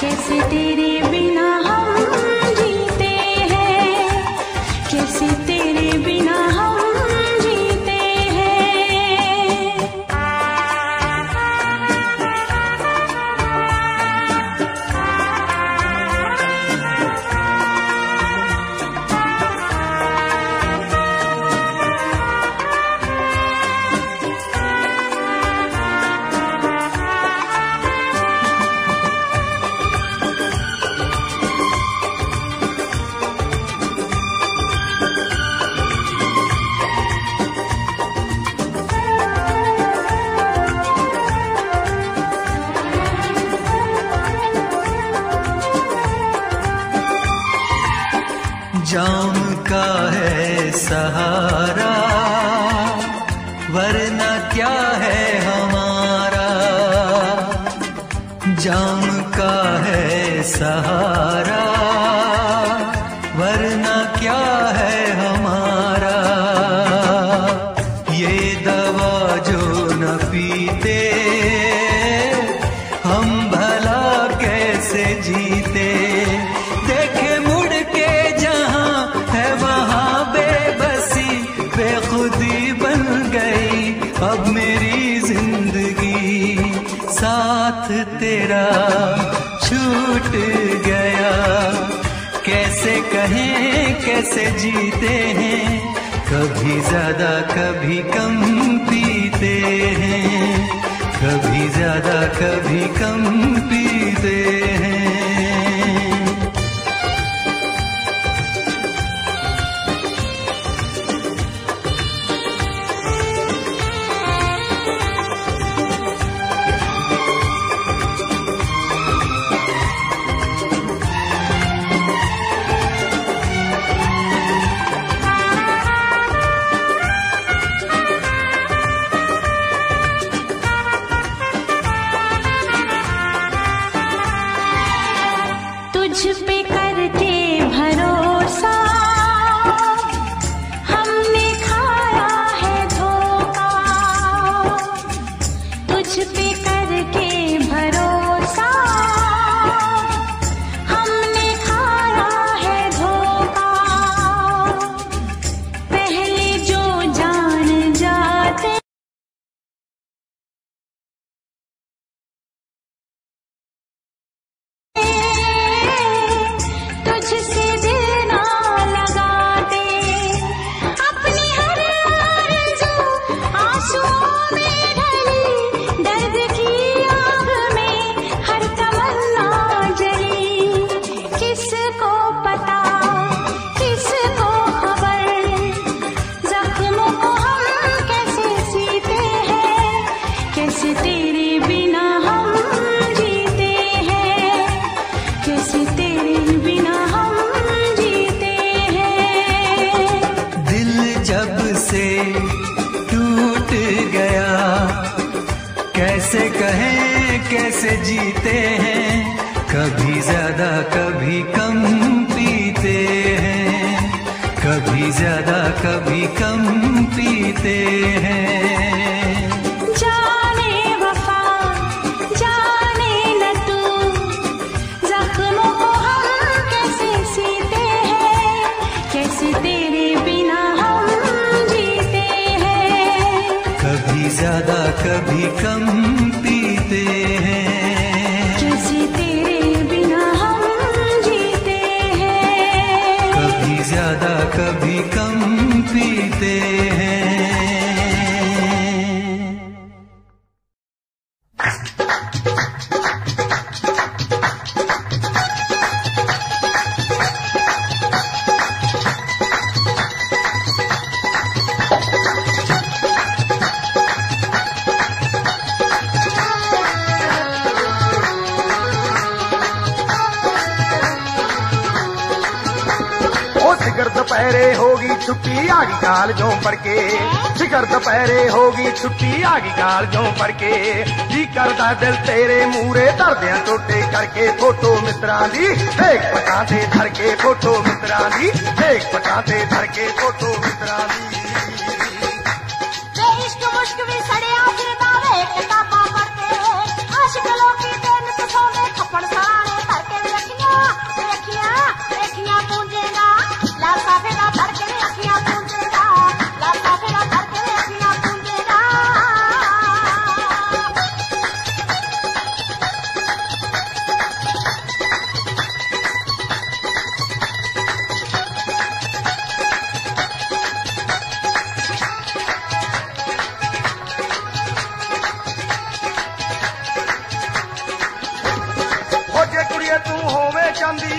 कैसे तेरे बिना हम जीते हैं, कैसे तेरे बिना हम जीते हैं। जाम का है सहारा, वरना क्या है हमारा। जाम का है सहारा, वरना क्या है हमारा। ये दवा जो न पीते, हम भला कैसे जीते। देखे मुड़ के जहां है वहां बेबसी, बेखुदी बन गई अब मेरी जिंदगी। साथ तेरा छूट गया, कैसे कहें कैसे जीते हैं। कभी ज्यादा कभी कम पीते हैं, कभी ज्यादा कभी कम पीते हैं। कैसे जीते हैं, कभी ज्यादा कभी कम पीते हैं, कभी ज्यादा कभी कम पीते हैं। जाने वफा जाने न तू, जख्मों को हम कैसे सीते हैं, कैसे तेरे बिना हम जीते हैं। कभी ज्यादा कभी कम पीते हैं, कैसे तेरे बिना हम जीते हैं। कभी ज्यादा कभी कम पीते हैं। दोपहरे होगी छुट्टी आगी कॉलेजों पढ़ के, फिकर दोपहरे होगी छुट्टी आगी कॉलेजों पढ़ के। जी करदा दिल तेरे मूरे दर्दियां टोटे करके, फोटो मित्रां दी देख पटाते धर के, फोटो मित्रां दी देख पटाते धर के, फोटो मित्रां दी। इश्क मुश्क भी सड़िया फिरदा वे किताबां पढ़ते, आशिक लोकी दिन तो सोने खपड़ सराने धर के रखियां रखियां रखियां पूंजेगा, लासा फेरा धर के रखियां पूंजेगा, लासा फेरा धर के रखियां पूंजेगा। तू होवे चांदी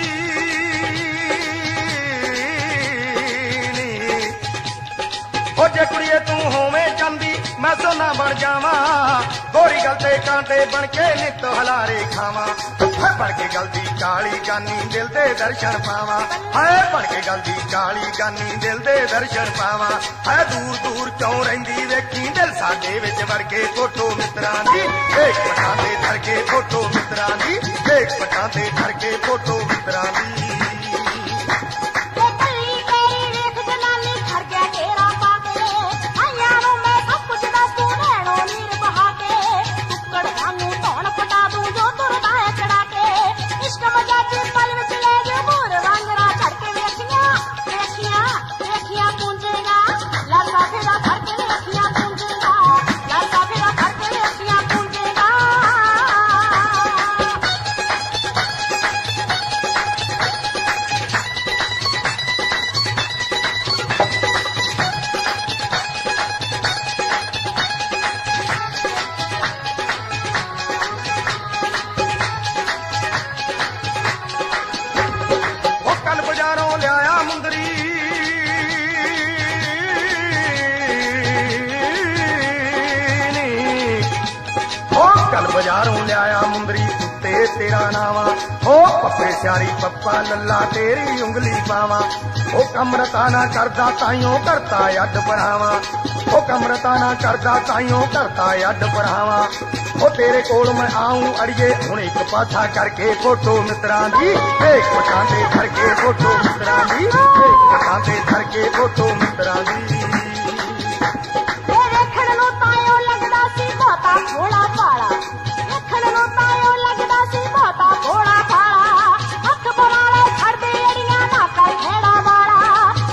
ओ जे कुड़िए तू होवे चांदी, मैं सोना बन जावा, गोरी गलते कांटे बन के नित हलारे खावा। है बन के गलती काली गानी दिल दे दर्शन पावा, है बन के गलती काली गानी दिल दे दर्शन पावा। है दूर दूर क्यों रहिंदी वेखी दिल साडे विच वड़ के, फोटो मित्रां दी देख पटाते धर के, फोटो मित्रां दी देख पटाते धर के, फोटो मित्रां दी। बाजारों लिया मुंदरी कुत्ते तेरा नावा, ओ पप्पे स्यारी पप्पा लल्ला तेरी उंगली पावा। ओ कमरताना करदा ताइयों करता अड बढ़ावा, ओ कमरताना करदा ताइयों करता अड बढ़ावा। ओ तेरे कोल मैं आऊं अड़िए हुण एक पासा करके, फोटो मित्रां दी देख पटाते धर के, फोटो मित्रां दी देख पटाते धर के, फोटो मित्रां दी। भोला पाला देखण नूं तायो लगदा सी बहुता भोला भाला, अख बनाले छड़दे अड़ियां ना कर खेड़ा वाला,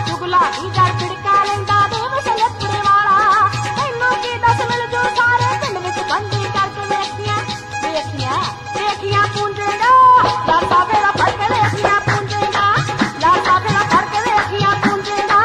चुगला ही जड़ बिड़का लैंदा देव सलपुरे वाला। तैनूं की दस मिल जो सारे पिंड विच बंदी करके वेखियां वेखियां वेखियां पूंजेगा, लासा फेरा फड़ के वेखियां पूंजेगा, लासा फेरा फड़ के वेखियां पूंजेगा।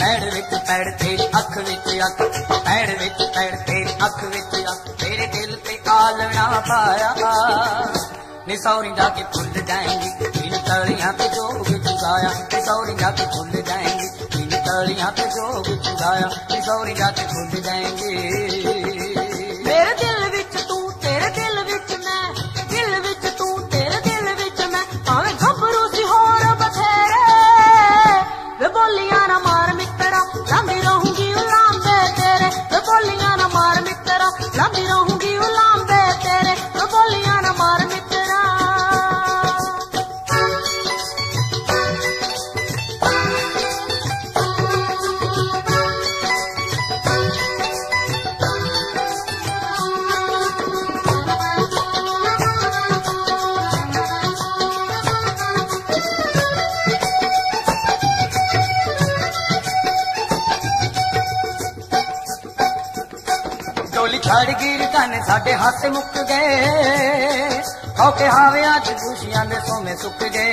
पैड़ विच पैड़ तेरी अख विच अख, पैड़ विच पैड़ तेरी अख विच अख, तेरे दिल पे आलना पाया नी सौरी जाके भूल जाएंगी इन तलियां पे जोग चुराया, नी सौरी जाके भूल जाएंगी इन तलियां पे जोग चुराया, नी सौरी जाके भूल जाएंगी। मेरे दिल विच तू तेरे दिल विच मैं, दिल विच तू तेरे दिल विच मैं, भावें घबरू सी होर बथेरे वे बोलियां ना मार मित्रा लांदी रहूंगी उलांबे तेरे, वे बोलियां ना मार मित्रा लांदी रहूंगी उलांबे तेरे, वे बोलियां ना मार मित्रा। डोली छड़ गिर काने साडे हाथ मुक गए, औके हावे आज खुशियां दे सोमे सुक गए,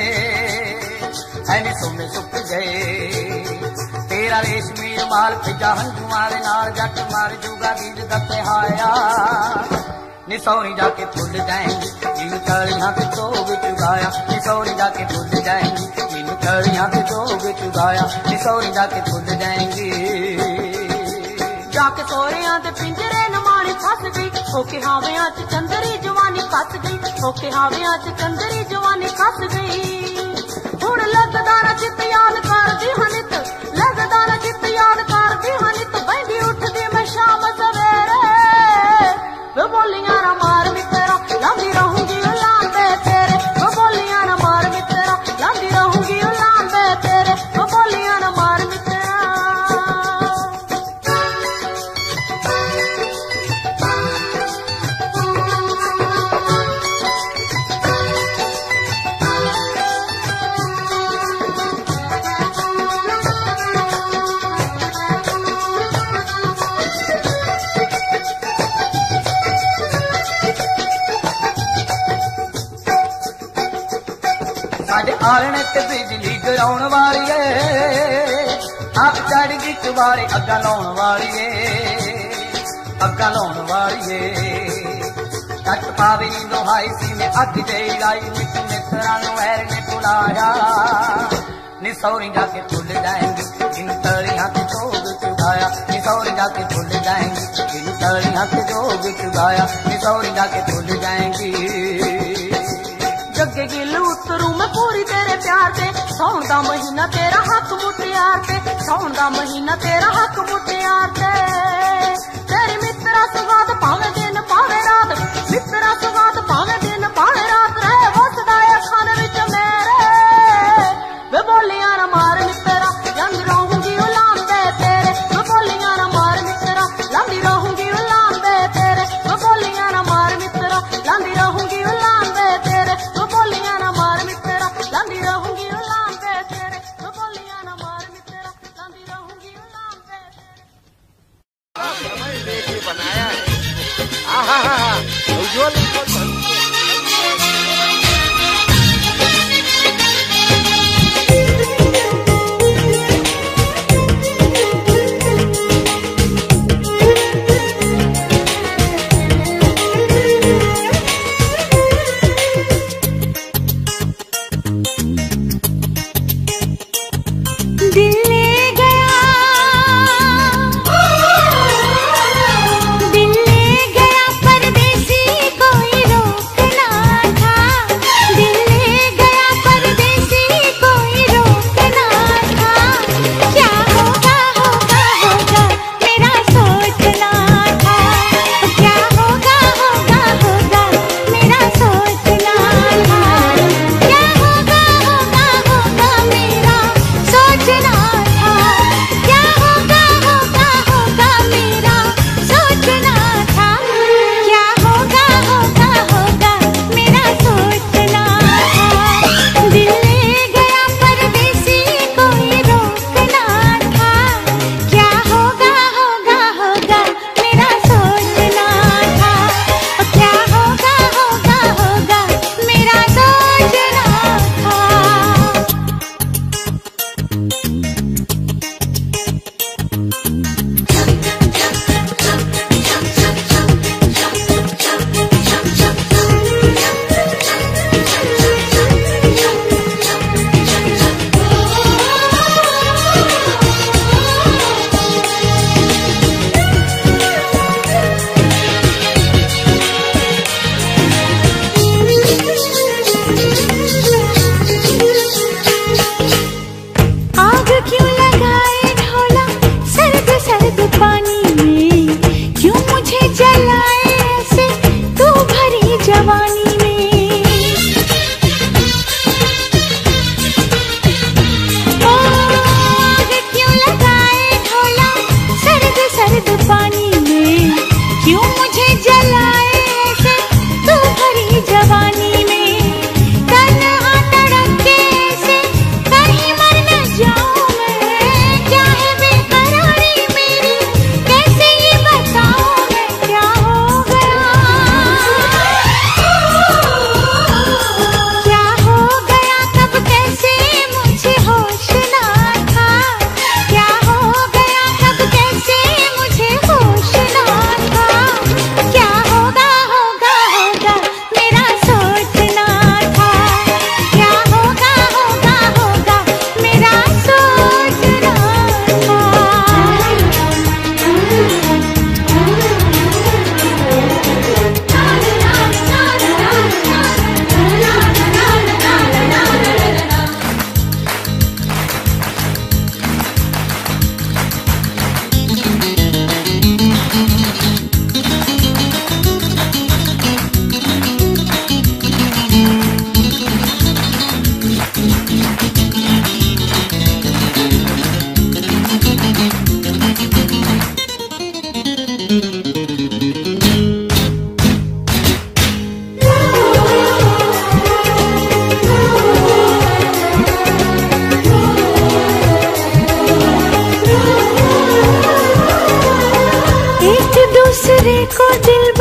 ऐने सोमे सुक गए। तेरा रेशमी रुमाल फिजा हंजुआं दे नाल जट मार जूगा बीज दते हाया नी सौरी जाके भूल जाएंगी इन तलियां पे जोग चुराया, नी सौरी जाके भूल जाएंगी इन तलियां पे जोग चुराया, नी सौरी जाके भूल जाएंगी। जाके सोरियां दे पिंजरे नमानी फस गई, होके हावियां च चंदरी जवानी फस गई, होके हावियां च चंदरी जवानी फस गई। हुण लगदा ना चित याद करदी हनित, लगदा ना चित याद करदी हनित, बंदी उठदी मैं शाम सवेरे वे बोलियां ना मार मित्रा लांदी रहूंगी उलांबे तेरे, वे बोलियां ना मार मित्रा लांदी रहूंगी उलांबे तेरे, वे बोलियां ना मार मित्रा। साडे आलने ते बिजली गिराउण वाली है, अग चढ़ गई चुबारे अग्गा लाउण वाली है, अग्गा लाउण वाली है। कट पावे नी दोहाई सी ने अग जई लाई, मिट मित्रा नू वैर ने बुलाया नी सौरी जाके भूल जाएंगी इन तलियां पे जोग चुराया, नी सौरी जाके भूल जाएंगी इन तलियां पे जोग चुराया, नी सौरी जाके भूल जाएंगी। जगे गिल उतरू मैं पूरी तेरे प्यार ते, सौण दा महीना तेरा हक मुटियार ते, सौण दा महीना तेरा हक मुटियार ते। तेरी मित्रा सुगात भावे दिन भावे रात, मित्रा सुगात भावे दिन भावे रात, रहे वसदा अखां विच मेरे वे बोलियां ना मार मित्रा लांदी रहूंगी उलांबे तेरे, वे बोलियां ना मार मित्रा लांदी रहूंगी उलांबे तेरे, वे बोलियां ना मार मित्रा लांदी रहूंगी उलांबे तेरे, वे बोलियां ना मार मित्रा लांदी रहूंगी उलांबे तेरे, वे बोलियां ना मार मित्रा लांदी रहूंगी उलांबे तेरे। बनाया है उज्जवल सोचना देखो दिल